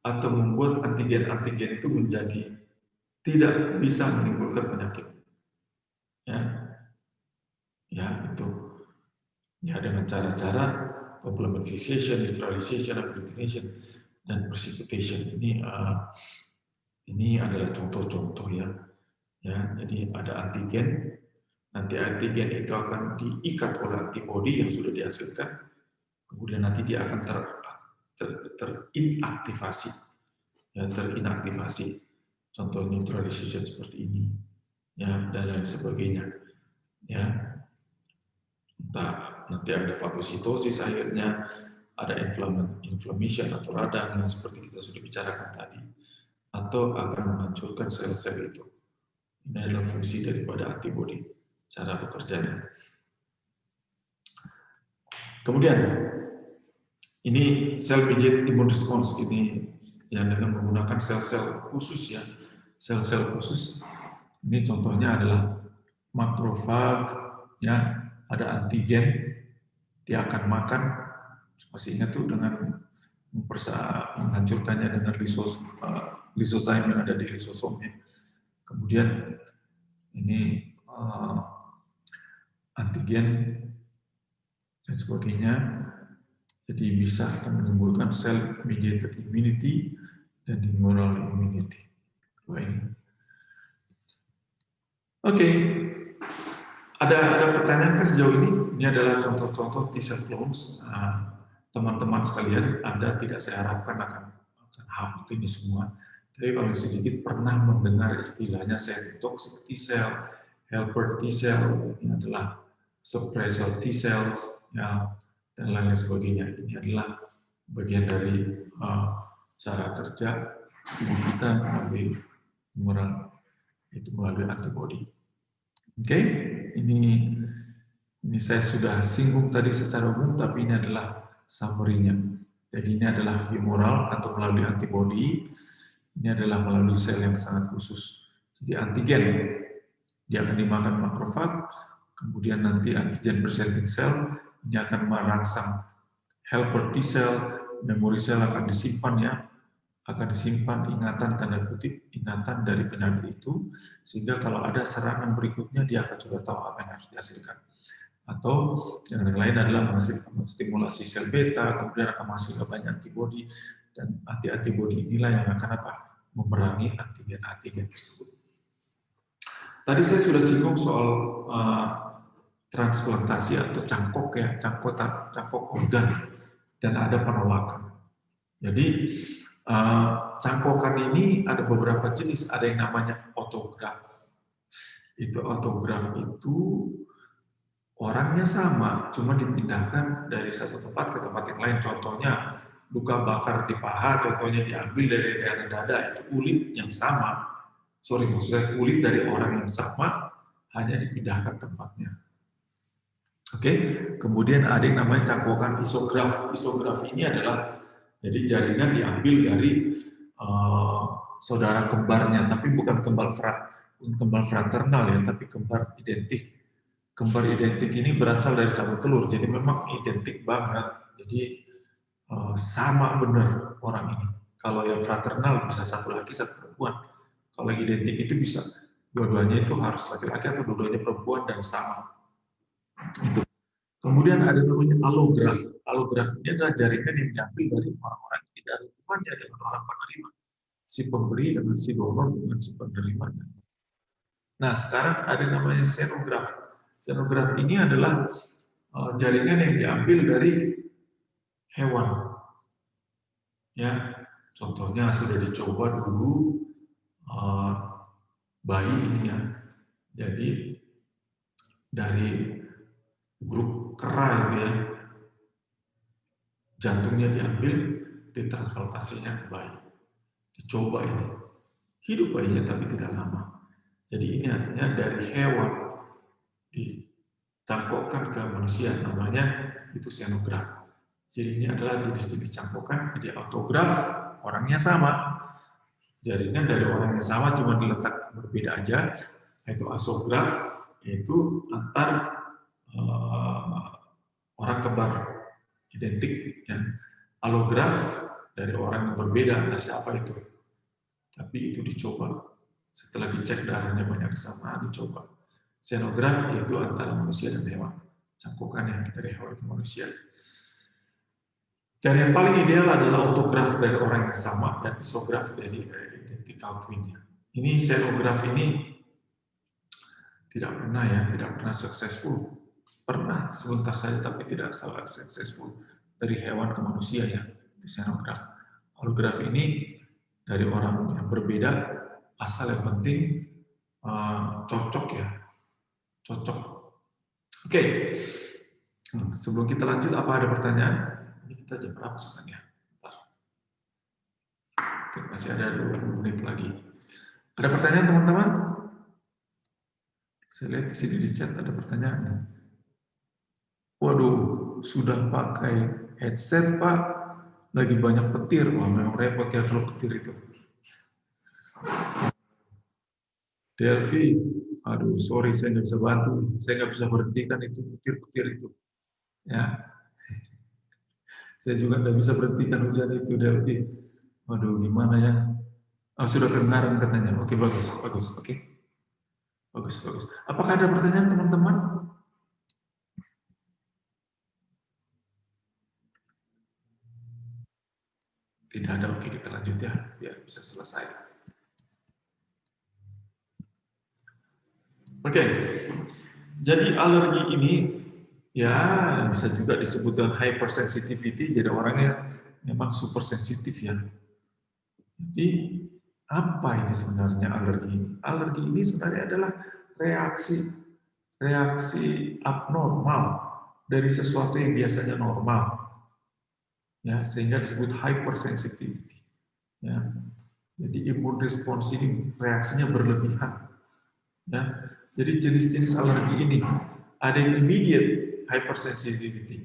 atau membuat antigen-antigen itu menjadi tidak bisa menimbulkan penyakit. Ya itu. Ya dengan cara-cara complementation, neutralization, agglutination, dan precipitation. Ini adalah contoh-contoh ya. Jadi ada antigen, nanti antigen itu akan diikat oleh antibodi yang sudah dihasilkan, kemudian nanti dia akan terinaktivasi, terinaktivasi. Contoh neutralization seperti ini, ya dan lain sebagainya, ya. Entah nanti ada fagositosis akhirnya, ada inflammation atau radang yang seperti kita sudah bicarakan tadi, atau akan menghancurkan sel-sel itu. Ini adalah fungsi daripada antibodi, cara bekerjanya. Kemudian Ini cell mediated immune response, ini yang dengan menggunakan sel-sel khusus ya, sel-sel khusus. Ini contohnya adalah makrofag, ya, ada antigen, dia akan makan, masih ingat tuh dengan menghancurkannya dengan lisozyme yang ada di lisosomnya. Kemudian ini antigen dan sebagainya. Jadi bisa akan menimbulkan cell mediated immunity dan humoral immunity. Dua ini. Oke. Ada pertanyaan kan sejauh ini? Ini adalah contoh-contoh T-cell clones. Teman-teman sekalian, Anda tidak saya harapkan akan hafal ini semua. Tapi paling sedikit pernah mendengar istilahnya cytotoxic T-cell, helper T-cell, ini adalah suppressor T-cells, ya, dan lain sebagainya. Ini adalah bagian dari cara kerja tubuh kita melalui melalui antibodi. Oke, ini saya sudah singgung tadi secara umum, tapi ini adalah summary-nya. Jadi ini adalah humoral atau melalui antibodi. Ini adalah melalui sel yang sangat khusus. Jadi antigen dia akan dimakan makrofag, kemudian nanti antigen presenting cell ini akan merangsang helper T cell, memori sel akan disimpan ya, akan disimpan ingatan tanda kutip ingatan dari penyakit itu, sehingga kalau ada serangan berikutnya dia akan sudah tahu apa yang harus dihasilkan. Atau yang lain adalah menghasilkan stimulasi sel beta, kemudian akan menghasilkan banyak antibodi, dan antibodi inilah yang akan memerangi antigen-antigen tersebut. Tadi saya sudah singgung soal transplantasi atau cangkok ya, cangkok organ, dan ada penolakan. Jadi cangkokan ini ada beberapa jenis, ada yang namanya autograf. Autograf itu orangnya sama, cuma dipindahkan dari satu tempat ke tempat yang lain. Contohnya luka bakar di paha, contohnya diambil dari daerah dada, itu kulit yang sama. Maksudnya kulit dari orang yang sama, hanya dipindahkan tempatnya. Oke, kemudian ada yang namanya cangkokan isograf. Isograf ini adalah jadi jaringan diambil dari saudara kembarnya, tapi bukan kembar fraternal ya, tapi kembar identik. Kembar identik ini berasal dari satu telur, jadi memang identik banget. Jadi sama benar orang ini. Kalau yang fraternal bisa satu laki satu perempuan. Kalau yang identik itu bisa dua-duanya itu harus laki-laki atau dua-duanya perempuan dan sama. Itu. Kemudian ada namanya allograf. Allograf ini adalah jaringan yang diambil dari orang-orang yang tidak ada hubungannya dengan orang penerima. Si pemberi dengan si donor dengan si penerimanya. Nah, sekarang ada namanya xenograf. Xenograf ini adalah jaringan yang diambil dari hewan. Ya, contohnya sudah dicoba dulu bayi ini ya. Jadi dari grup kera itu ya, jantungnya diambil, ditransplantasinya ke bayi. Dicoba ini. Hidup bayinya tapi tidak lama. Jadi ini artinya dari hewan dicangkokkan ke manusia, namanya itu xenograf. Jadi ini adalah jenis-jenis cangkokan, jadi autograf, orangnya sama, jaringan dari orang yang sama cuma diletak berbeda aja, yaitu asograf, yaitu antar orang kembar identik, ya. Allograf dari orang yang berbeda, entah siapa itu, tapi itu dicoba. Setelah dicek darahnya banyak kesamaan, dicoba. Xenograf yaitu antara manusia dan hewan, cangkokannya dari hewan ke manusia. Dan yang paling ideal adalah autograf dari orang yang sama dan isograf dari identical twin-nya. Ini xenograf ini tidak pernah successful. Pernah sebentar saja tapi tidak sangat successful dari hewan ke manusia ya, itu xenograf. Allograf ini dari orang yang berbeda, asal yang penting cocok ya, cocok. Oke. Sebelum kita lanjut, apa ada pertanyaan? Ini kita jam berapa sebenarnya? Masih ada 20 menit lagi. Ada pertanyaan teman-teman? Saya lihat di sini di chat ada pertanyaan. Waduh, sudah pakai Headset Pak, lagi banyak petir. Wah, memang repot ya kalau petir itu. Delvi, aduh sorry saya nggak bisa bantu. Saya nggak bisa berhentikan itu petir-petir itu. Ya, saya juga nggak bisa berhentikan hujan itu, Delvi. Waduh, gimana ya? Ah, sudah kedengaran katanya. Oke, bagus, bagus. Oke, bagus, bagus. Apakah ada pertanyaan teman-teman? Tidak ada. Oke, kita lanjut ya, biar bisa selesai. Oke, jadi alergi ini ya bisa juga disebut dengan hypersensitivity. Jadi orangnya memang super sensitif ya. Jadi apa ini sebenarnya alergi? Alergi ini sebenarnya adalah reaksi abnormal dari sesuatu yang biasanya normal, ya sehingga disebut hypersensitivity. Ya, jadi imun respons ini reaksinya berlebihan. Ya, jadi jenis-jenis alergi ini ada yang immediate hypersensitivity.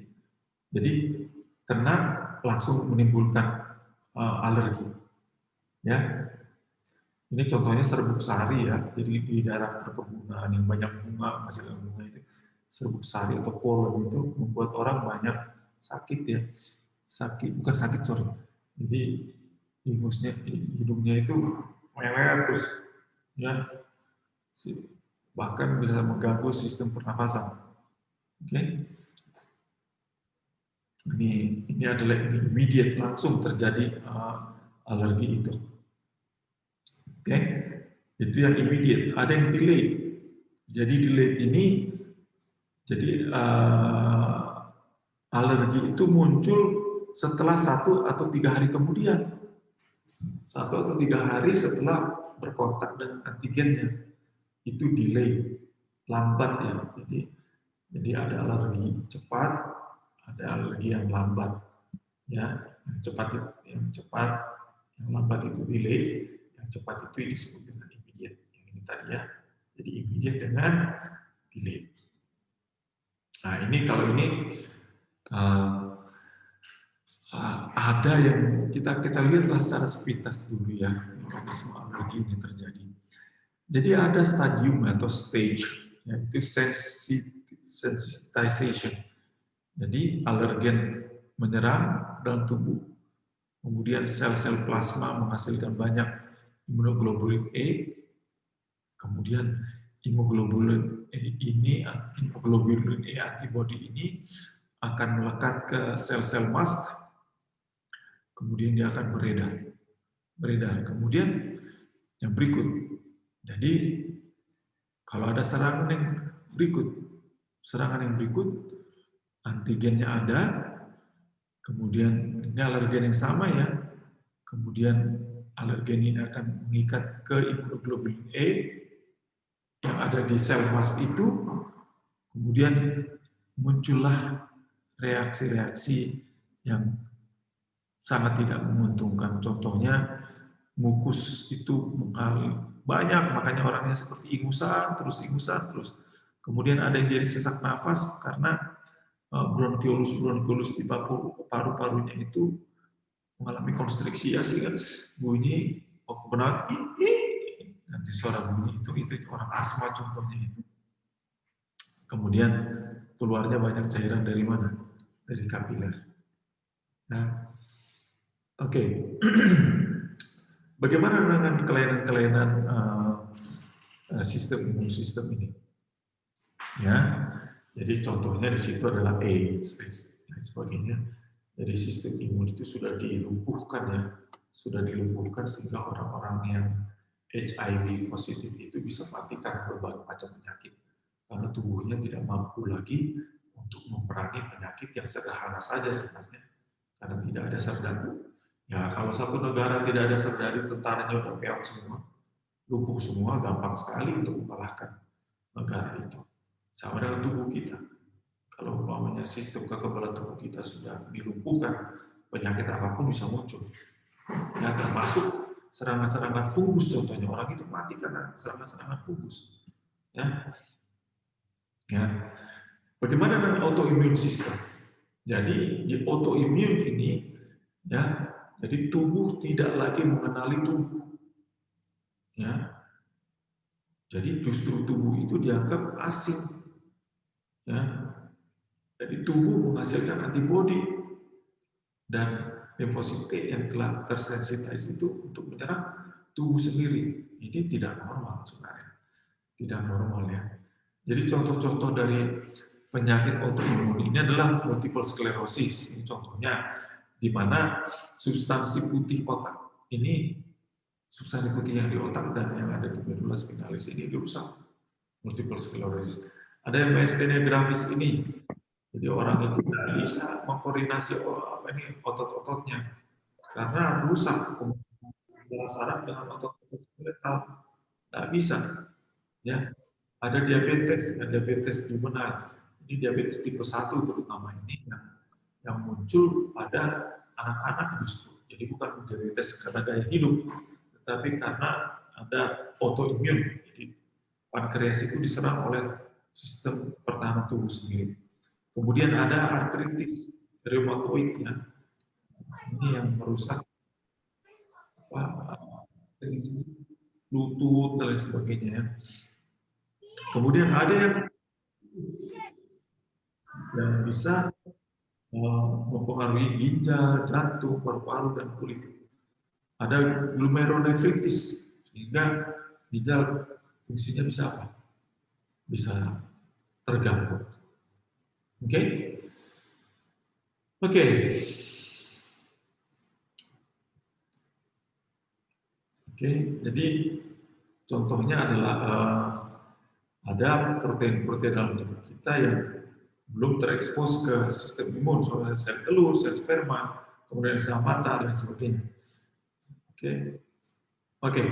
Jadi kena langsung menimbulkan alergi. Ya, ini contohnya serbuk sari ya. Jadi di daerah perkebunan yang banyak bunga, menghasilkan bunga itu, serbuk sari atau polen itu membuat orang banyak sakit ya. Sakit, bukan sakit sorry. Jadi hidungnya itu meler terus ya, bahkan bisa mengganggu sistem pernapasan. Oke, ini adalah immediate langsung terjadi alergi itu. Oke, itu yang immediate. Ada yang delayed. Jadi delayed ini, jadi alergi itu muncul setelah 1 atau 3 hari kemudian. 1 atau 3 hari setelah berkontak dengan antigennya. Itu delay, lambat ya. Jadi ada alergi cepat, ada alergi yang lambat. Ya, yang cepat, yang lambat itu delay, yang cepat itu disebut dengan immediate. Yang ini tadi ya. Jadi immediate dengan delay. Nah, ini kalau ini ada yang kita lihatlah secara sepintas dulu ya, mekanisme alergi ini terjadi. Jadi ada stadium atau stage, yaitu sensitization. Jadi alergen menyerang dalam tubuh, kemudian sel-sel plasma menghasilkan banyak imunoglobulin E, kemudian imunoglobulin E antibody ini akan melekat ke sel-sel mast, kemudian dia akan beredar. Kemudian yang berikut, jadi kalau ada serangan yang berikut, antigennya ada, kemudian ini alergen yang sama ya, kemudian alergen ini akan mengikat ke imunoglobulin E yang ada di sel mast itu, kemudian muncullah reaksi-reaksi yang sangat tidak menguntungkan. Contohnya mukus itu mengalir banyak, makanya orangnya seperti ingusan terus. Kemudian ada yang jadi sesak nafas karena bronkiolus di paru-parunya itu mengalami konstriksi ya, sehingga bunyi waktu bernafas, nanti suara bunyi itu orang asma contohnya itu. Kemudian keluarnya banyak cairan dari mana? Dari kapiler. Nah, oke. Bagaimana dengan kelainan-kelainan sistem imun sistem ini? Ya, jadi contohnya di situ adalah AIDS dan sebagainya. Jadi sistem imun itu sudah dilumpuhkan sehingga orang-orang yang HIV positif itu bisa matikan berbagai macam penyakit karena tubuhnya tidak mampu lagi untuk memerangi penyakit yang sederhana saja sebenarnya karena tidak ada serdadu. Ya, kalau satu negara tidak ada serdadu, tentaranya udah peot semua, lumpuh semua, gampang sekali untuk mengalahkan negara itu. Sama dengan tubuh kita. Kalau umpamanya sistem kekebalan tubuh kita sudah dilumpuhkan, penyakit apapun bisa muncul. Ya, termasuk serangan-serangan fungus contohnya. Orang itu mati karena serangan-serangan fungus. Ya. Bagaimana dengan autoimmune system? Jadi di autoimmune ini, ya, jadi tubuh tidak lagi mengenali tubuh, ya. Jadi justru tubuh itu dianggap asing, ya. Jadi tubuh menghasilkan antibodi dan limfosit T yang telah tersensitize itu untuk menyerang tubuh sendiri. Ini tidak normal sebenarnya, tidak normal ya. Jadi contoh-contoh dari penyakit autoimun ini adalah multiple sclerosis. Ini contohnya, di mana substansi putih otak ini, substansi putih yang di otak dan yang ada di medula spinalis ini dirusak. Multiple sclerosis. Ada yang myasthenia gravis ini. Jadi orang itu tidak bisa mengkoordinasi otot-ototnya karena rusak antara saraf dengan otot-otot skeletal. Tidak bisa. Ya, ada diabetes juvenile. Ini diabetes tipe 1 terutama ini yang muncul pada anak-anak justru. Jadi bukan diabetes karena gaya hidup, tetapi karena ada autoimun. Jadi pankreas itu diserang oleh sistem pertahanan tubuh sendiri. Kemudian ada artritis reumatoid, ya. Ini yang merusak lutut dan lain sebagainya. Ya. Kemudian ada yang bisa mempengaruhi ginjal, jantung, paru-paru, dan kulit. Ada glomerulonefritis, sehingga ginjal fungsinya bisa apa? Bisa terganggu. Oke? Oke. Oke, jadi contohnya adalah ada protein-protein dalam tubuh kita yang belum terekspos ke sistem imun, soalnya sel telur, sel sperma, kemudian sel mata, dan sebagainya. Oke. Oke.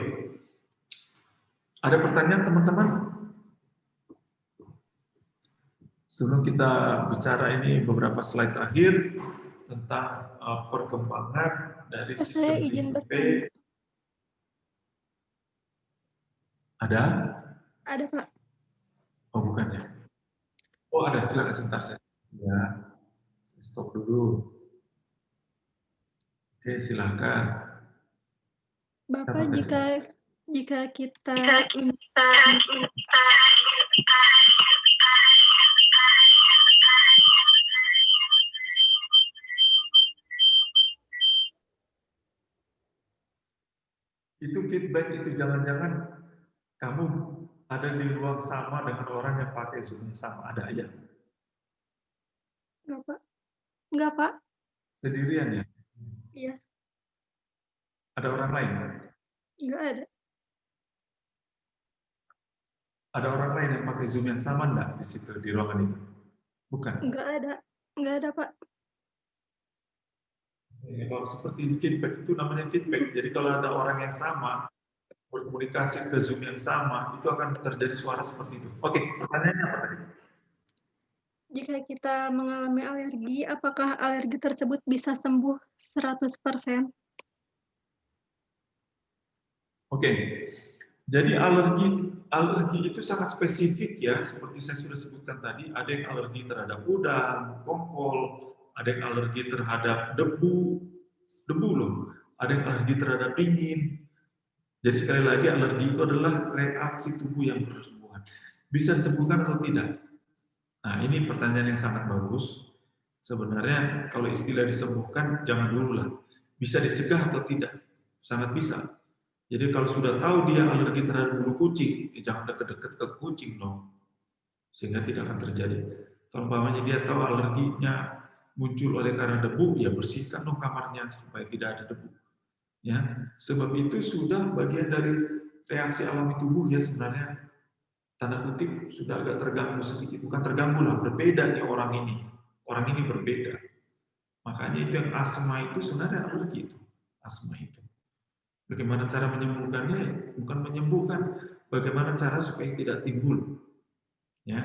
Ada pertanyaan teman-teman? Sebelum kita bicara ini beberapa slide terakhir tentang perkembangan dari sistem IMP. Ada? Ada, Pak. Oh, bukan ya. Oh, ada. Silakan sebentar saya. Ya, saya stop dulu. Oke, silakan. Bapak, jika kita itu feedback itu jangan-jangan kamu ada di ruang sama dengan orang yang pakai Zoom yang sama, ada ya? Enggak, Pak. Enggak, Pak. Sendirian ya? Iya. Ada orang lain? Enggak ada. Ada orang lain yang pakai Zoom yang sama enggak di situ, di ruangan itu? Bukan? Enggak ada. Enggak ada, Pak. Kalau seperti di feedback, itu namanya feedback. Jadi kalau ada orang yang sama, berkomunikasi ke Zoom yang sama, itu akan terjadi suara seperti itu. Oke, pertanyaannya apa tadi? Jika kita mengalami alergi, apakah alergi tersebut bisa sembuh 100%? Oke, jadi alergi itu sangat spesifik ya, seperti saya sudah sebutkan tadi. Ada yang alergi terhadap udang, kompol, ada yang alergi terhadap debu loh. Ada yang alergi terhadap dingin. Jadi sekali lagi alergi itu adalah reaksi tubuh yang berlebihan. Bisa disembuhkan atau tidak? Nah, ini pertanyaan yang sangat bagus. Sebenarnya kalau istilah disembuhkan, jangan dulu lah. Bisa dicegah atau tidak? Sangat bisa. Jadi kalau sudah tahu dia alergi terhadap bulu kucing, jangan dekat-dekat ke kucing dong. Sehingga tidak akan terjadi. Kalau umpamanya dia tahu alerginya muncul oleh karena debu, ya bersihkan dong kamarnya supaya tidak ada debu. Ya, sebab itu sudah bagian dari reaksi alami tubuh ya sebenarnya. Tanda kutip sudah agak terganggu sedikit, bukan terganggu lah, berbeda nih orang ini berbeda. Makanya itu yang asma itu sebenarnya alergi itu, asma itu. Bagaimana cara menyembuhkannya? Bukan menyembuhkan, bagaimana cara supaya tidak timbul, ya,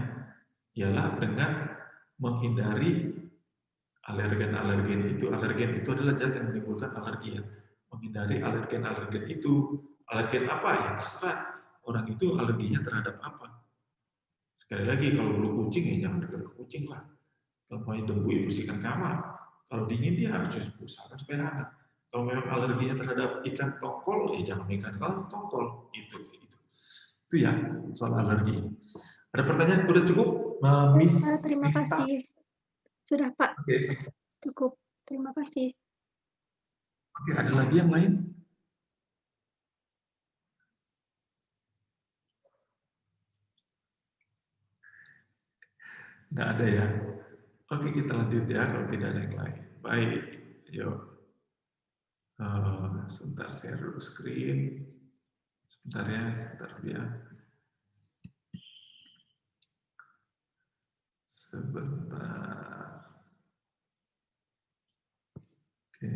ialah dengan menghindari alergen itu. Alergen itu adalah zat yang menimbulkan alergi ya. Menghindari alergen itu. Alergen apa ya terserah. Orang itu alerginya terhadap apa. Sekali lagi, kalau bulu kucing ya jangan dekat ke kucing lah. Kalau mau debu ya bersihkan kamar. Kalau dingin dia harus usahakan supaya hangat. Kalau memang alerginya terhadap ikan tongkol, ya jangan ikan tongkol. Itu. Itu ya soal alergi. Ada pertanyaan? Udah cukup? Terima kasih. Sudah Pak. Oke, sama-sama. Cukup. Terima kasih. Oke, ada lagi yang lain? Nggak ada ya? Oke, kita lanjut ya kalau tidak ada yang lain. Baik, yuk. Sebentar share dulu screen. Sebentar ya, Sebentar. Oke.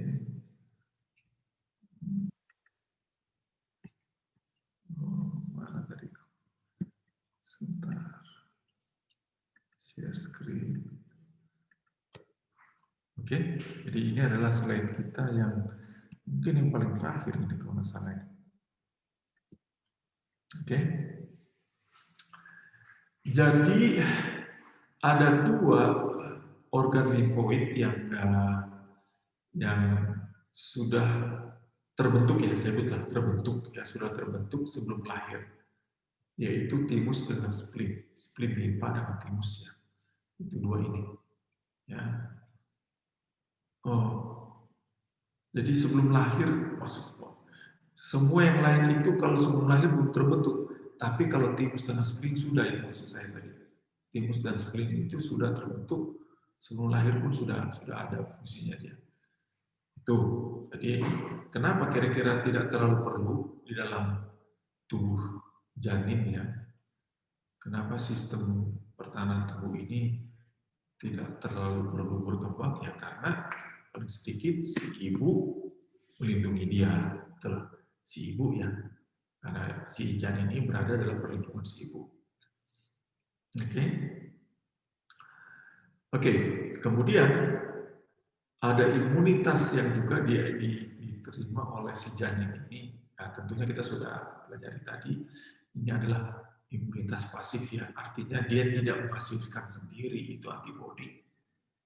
Mana tadi itu? Sebentar. Share screen. Oke, jadi ini adalah slide kita yang mungkin yang paling terakhir ini kalau nggak salah. Oke. Jadi ada 2 organ limfoid yang sudah terbentuk ya, saya sebutlah terbentuk ya, sudah terbentuk sebelum lahir, yaitu timus dengan spleen limfa dengan timus ya, itu 2 ini ya. Jadi sebelum lahir maksudnya semua yang lain itu kalau sebelum lahir belum terbentuk, tapi kalau timus dan spleen sudah ya, maksud saya tadi timus dan spleen itu sudah terbentuk sebelum lahir pun sudah ada fungsinya dia. Itu. Jadi kenapa kira-kira tidak terlalu perlu di dalam tubuh janin ya? Kenapa sistem pertahanan tubuh ini tidak terlalu perlu berkembang ya? Karena paling sedikit si ibu melindungi dia, itulah si ibu ya. Karena si janin ini berada dalam perlindungan si ibu. Oke. Kemudian ada imunitas yang juga diterima oleh si janin ini. Nah, tentunya kita sudah pelajari tadi. Ini adalah imunitas pasif ya, artinya dia tidak menghasilkan sendiri itu antibodi.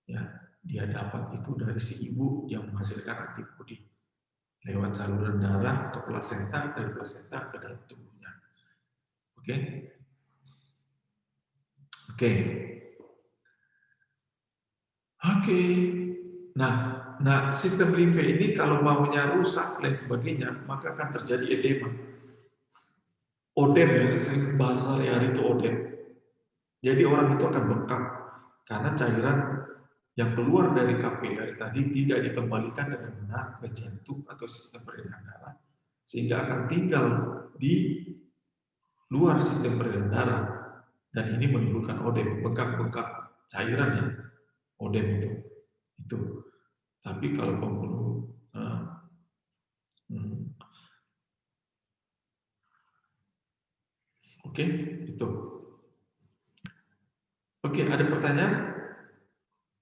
Ya, dia dapat itu dari si ibu yang menghasilkan antibodi lewat saluran darah atau plasenta, dari plasenta ke dalam tubuhnya. Oke. Nah, sistem limfe ini kalau maunya rusak dan sebagainya, maka akan terjadi edema. Odem ya, sering bahasa sehari-hari itu odem. Jadi orang itu akan bengkak karena cairan yang keluar dari kapiler tadi tidak dikembalikan dengan benar ke jantung atau sistem peredaran darah, sehingga akan tinggal di luar sistem peredaran darah, dan ini menimbulkan odem, bengkak-bengkak cairan ya, odem itu. Tapi kalau pembuluh oke, itu. Oke, ada pertanyaan?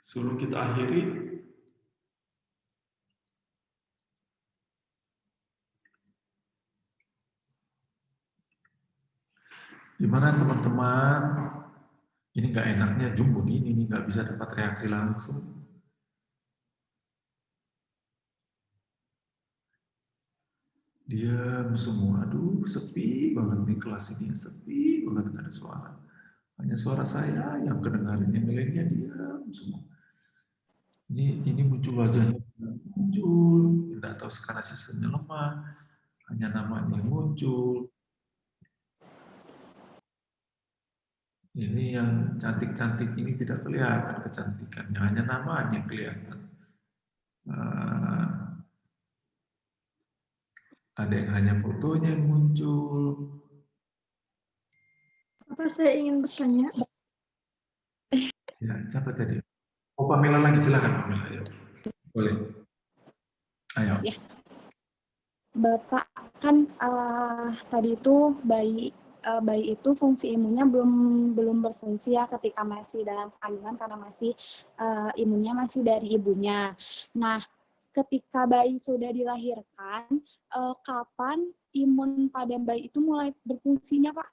Sebelum kita akhiri. Gimana teman-teman? Ini nggak enaknya Zoom begini nih, nggak bisa dapat reaksi langsung. Diam semua, aduh sepi banget nih kelas ini, sepi banget, nggak ada suara. Hanya suara saya yang kedengaran, yang lainnya diam semua. Ini muncul wajahnya, muncul, tidak tahu sekarang sistemnya lemah, hanya namanya yang muncul. Ini yang cantik-cantik ini tidak kelihatan kecantikannya, hanya namanya yang kelihatan. Ada yang hanya fotonya yang muncul. Apa saya ingin bertanya? Ya, siapa tadi? Oh, Pamela lagi, silakan Pamela. Ayo. Boleh. Ayo. Ya. Bapak kan tadi itu bayi itu fungsi imunnya belum berfungsi ya ketika masih dalam kandungan karena masih imunnya masih dari ibunya. Nah, ketika bayi sudah dilahirkan, kapan imun pada bayi itu mulai berfungsinya, Pak?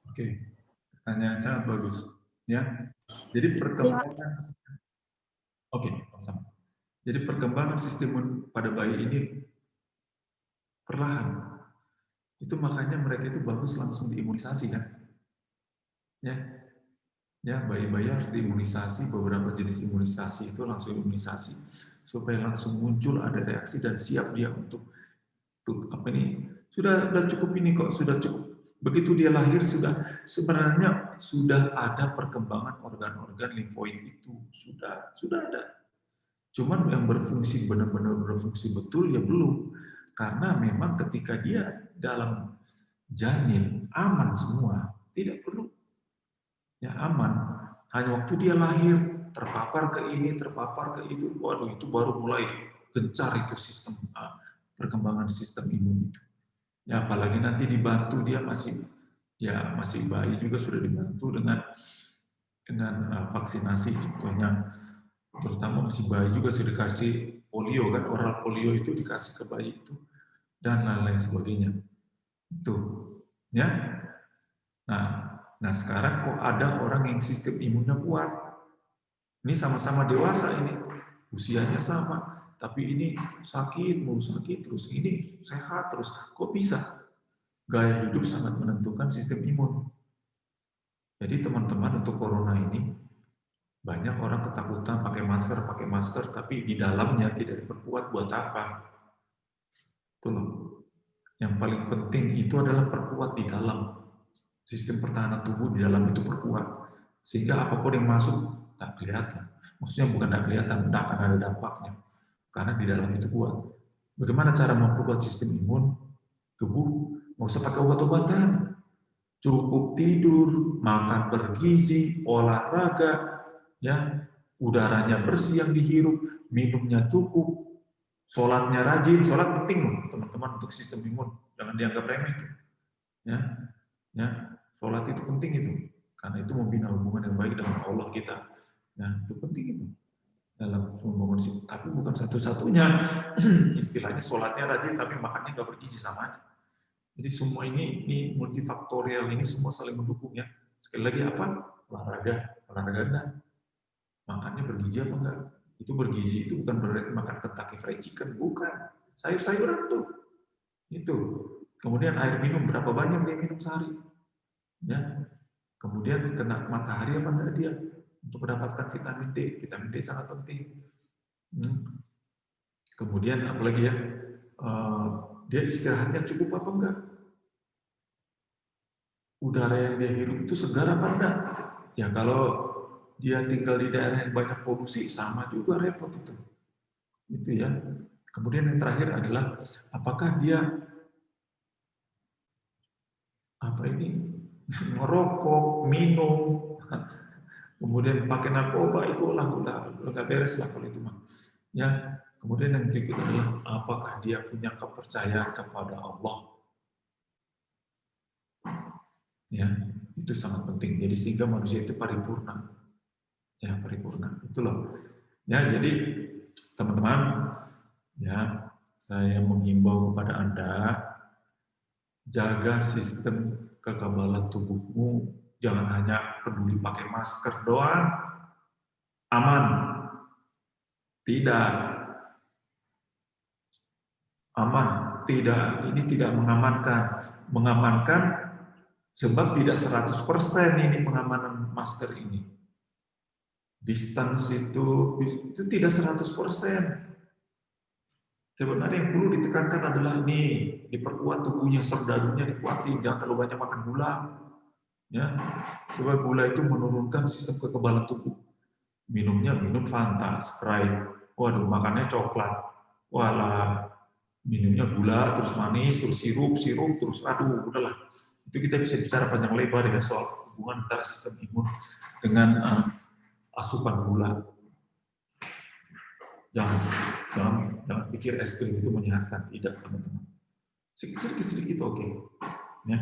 Oke, pertanyaan sangat bagus. Ya, jadi perkembangan. Oke, sama. Jadi perkembangan sistem pada bayi ini perlahan. Itu makanya mereka itu bagus langsung diimunisasi kan? Ya, bayi-bayi harus diimunisasi, beberapa jenis imunisasi itu langsung imunisasi supaya langsung muncul ada reaksi dan siap dia untuk apa ini sudah cukup ini kok, sudah cukup. Begitu dia lahir sebenarnya sudah ada perkembangan organ-organ limfoid itu sudah ada. Cuman yang berfungsi benar-benar berfungsi betul ya belum. Karena memang ketika dia dalam janin aman semua, tidak perlu ya aman. Hanya waktu dia lahir terpapar ke ini, terpapar ke itu, waduh itu baru mulai gencar itu sistem perkembangan sistem imun itu. Ya apalagi nanti dibantu dia masih bayi juga sudah dibantu dengan vaksinasi contohnya, terutama masih bayi juga sudah dikasih polio kan, oral polio itu dikasih ke bayi itu dan lain-lain sebagainya itu ya. Nah sekarang kok ada orang yang sistem imunnya kuat, ini sama-sama dewasa ini usianya sama tapi ini sakit terus, ini sehat terus, kok bisa? Gaya hidup sangat menentukan sistem imun. Jadi teman-teman untuk corona ini banyak orang ketakutan pakai masker, tapi di dalamnya tidak diperkuat buat apa? Itu loh. Yang paling penting itu adalah perkuat di dalam. Sistem pertahanan tubuh di dalam itu perkuat. Sehingga apapun yang masuk tak kelihatan. Maksudnya bukan tak kelihatan, tak akan ada dampaknya. Karena di dalam itu kuat. Bagaimana cara memperkuat sistem imun tubuh? Nggak usah pakai obat-obatan. Cukup tidur, makan bergizi, olahraga, ya, udaranya bersih yang dihirup, minumnya cukup, sholatnya rajin. Sholat penting loh teman-teman untuk sistem imun, jangan dianggap remeh. Ya, sholat itu penting itu, karena itu membina hubungan yang baik dengan Allah kita. Ya, itu penting itu dalam membangun sistem. Tapi bukan satu-satunya. Istilahnya sholatnya rajin, tapi makannya nggak bergizi sama aja. Jadi semua ini multifaktorial, ini semua saling mendukung ya. Sekali lagi apa? Olahraga enggak. Makannya bergizi apa enggak? Itu bergizi itu bukan berarti makan Kentucky Fried Chicken, bukan. Sayur-sayuran tuh. Itu. Kemudian air minum berapa banyak dia minum sehari? Ya. Kemudian kena matahari apa enggak dia? Untuk mendapatkan vitamin D. Vitamin D sangat penting. Kemudian apalagi ya? Dia istirahatnya cukup apa enggak? Udara yang dia hirup itu segar apa enggak? Ya kalau dia tinggal di daerah yang banyak polusi sama juga repot itu. Itu ya. Kemudian yang terakhir adalah apakah dia merokok, minum, kemudian pakai narkoba, itu udah nggak beres lah kalau itu mah. Ya. Kemudian yang berikut adalah apakah dia punya kepercayaan kepada Allah. Ya, itu sangat penting. Jadi sehingga manusia itu paripurna. Ya, paripurna. Itu loh. Ya, jadi teman-teman, ya, saya menghimbau kepada Anda jaga sistem kekebalan tubuhmu, jangan hanya peduli pakai masker doang. Aman. Tidak. Aman. Tidak. Ini tidak mengamankan. Mengamankan sebab tidak 100% ini pengamanan masker ini. Distance itu tidak 100%. Sebenarnya yang perlu ditekankan adalah ini, diperkuat tubuhnya, serdadunya dikuatin, jangan terlalu banyak makan gula. Ya, sebab gula itu menurunkan sistem kekebalan tubuh. Minumnya minum Fanta, Sprite. Waduh, makannya coklat. Walah, minumnya gula, terus manis, terus sirup, terus aduh, udahlah. Itu kita bisa bicara panjang lebar ya soal hubungan antara sistem imun dengan asupan gula. Jangan pikir es krim itu menyehatkan, tidak teman-teman. Sedikit oke. Ya.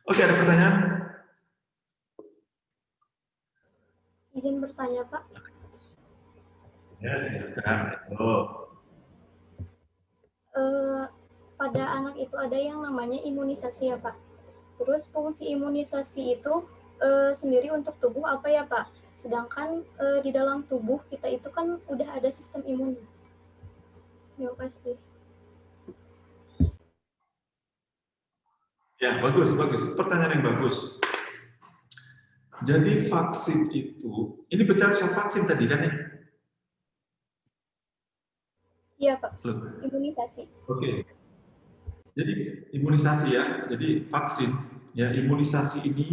Oke, ada pertanyaan? Izin bertanya, Pak. Ya, silakan. Pada anak itu ada yang namanya imunisasi ya, Pak. Terus fungsi imunisasi itu sendiri untuk tubuh apa ya Pak? Sedangkan di dalam tubuh kita itu kan udah ada sistem imun. Terima kasih. Ya, bagus, bagus. Itu pertanyaan yang bagus. Jadi vaksin itu, ini bicara soal vaksin tadi kan ya? Iya Pak, Loh, imunisasi. oke. Jadi imunisasi ya, jadi vaksin. Ya, imunisasi ini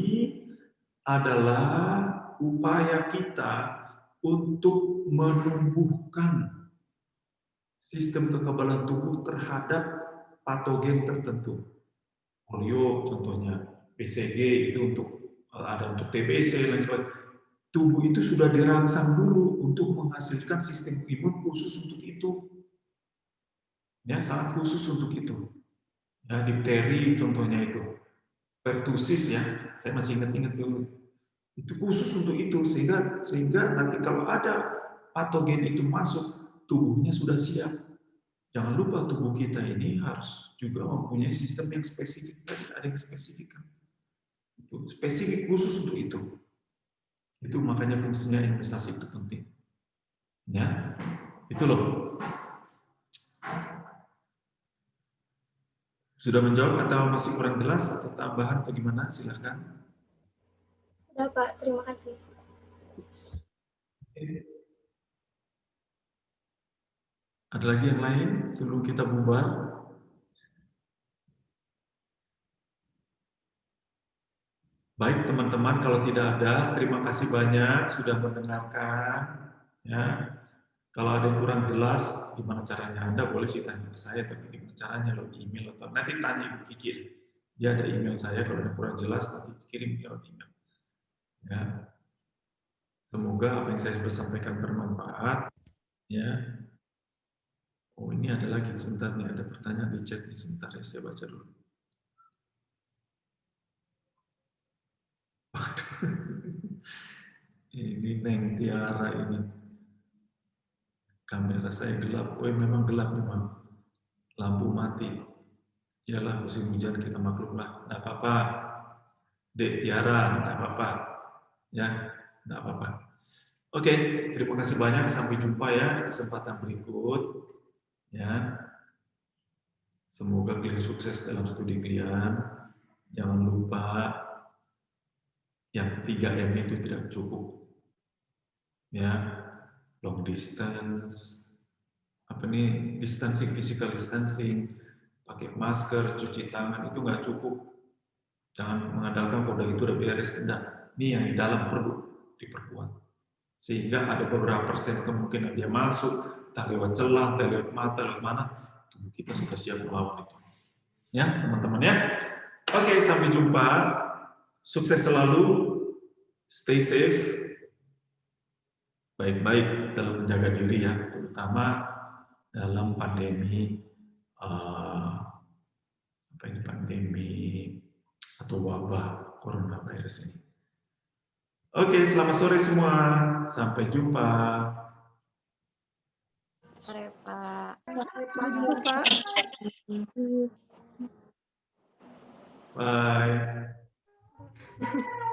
adalah upaya kita untuk menumbuhkan sistem kekebalan tubuh terhadap patogen tertentu. Polio contohnya, BCG itu untuk ada untuk TBC dan sebagainya. Tubuh itu sudah dirangsang dulu untuk menghasilkan sistem imun khusus untuk itu. Ya, sangat khusus untuk itu. Ya, difteri contohnya itu. Pertusis ya, saya masih ingat-ingat dulu. Itu khusus untuk itu sehingga nanti kalau ada patogen itu masuk, tubuhnya sudah siap. Jangan lupa tubuh kita ini harus juga mempunyai sistem yang spesifik. Ada yang spesifik kan? Itu spesifik khusus untuk itu. Itu makanya fungsinya imunisasi itu penting. Ya, itu loh. Sudah menjawab atau masih kurang jelas atau tambahan atau gimana? Silahkan. Sudah Pak, terima kasih. Ada lagi yang lain sebelum kita bubar? Baik teman-teman, kalau tidak ada, terima kasih banyak sudah mendengarkan. Ya, kalau ada yang kurang jelas, gimana caranya Anda boleh sih tanya ke saya, tapi gimana caranya lo di email atau nanti tanya Ibu Kiki. Dia ada email saya, kalau ada yang kurang jelas nanti kirim lewat email. Ya, semoga apa yang saya sudah sampaikan bermanfaat. Ya, oh ini ada lagi sebentar nih, ada pertanyaan di chat nih sebentar ya, saya baca dulu. Ini Neng Tiara ini. Kamera saya gelap. Oh, memang gelap memang. Lampu mati. Yalah musim hujan kita maklumlah. Enggak apa-apa. Dek Tiara, enggak apa-apa. Ya, enggak apa-apa. Oke, terima kasih banyak. Sampai jumpa ya di kesempatan berikut. Ya. Semoga kalian sukses dalam studi kalian. Jangan lupa yang 3M itu tidak cukup. Ya, long distance, apa nih, distancing, physical distancing, pakai masker, cuci tangan itu nggak cukup. Jangan mengandalkan kalau itu udah beres, enggak. Ini yang di dalam perlu diperkuat. Sehingga ada beberapa persen kemungkinan dia masuk, entah lewat celah, entah lewat mata, lewat mana, tubuh kita sudah siap melawan itu. Ya, teman-teman ya. Oke, sampai jumpa. Sukses selalu. Stay safe. Baik-baik dalam menjaga diri ya, terutama dalam pandemi apa ini pandemi atau wabah coronavirus ini. Oke, selamat sore semua. Sampai jumpa. Sore, Pak. Begitu, Pak. Bye.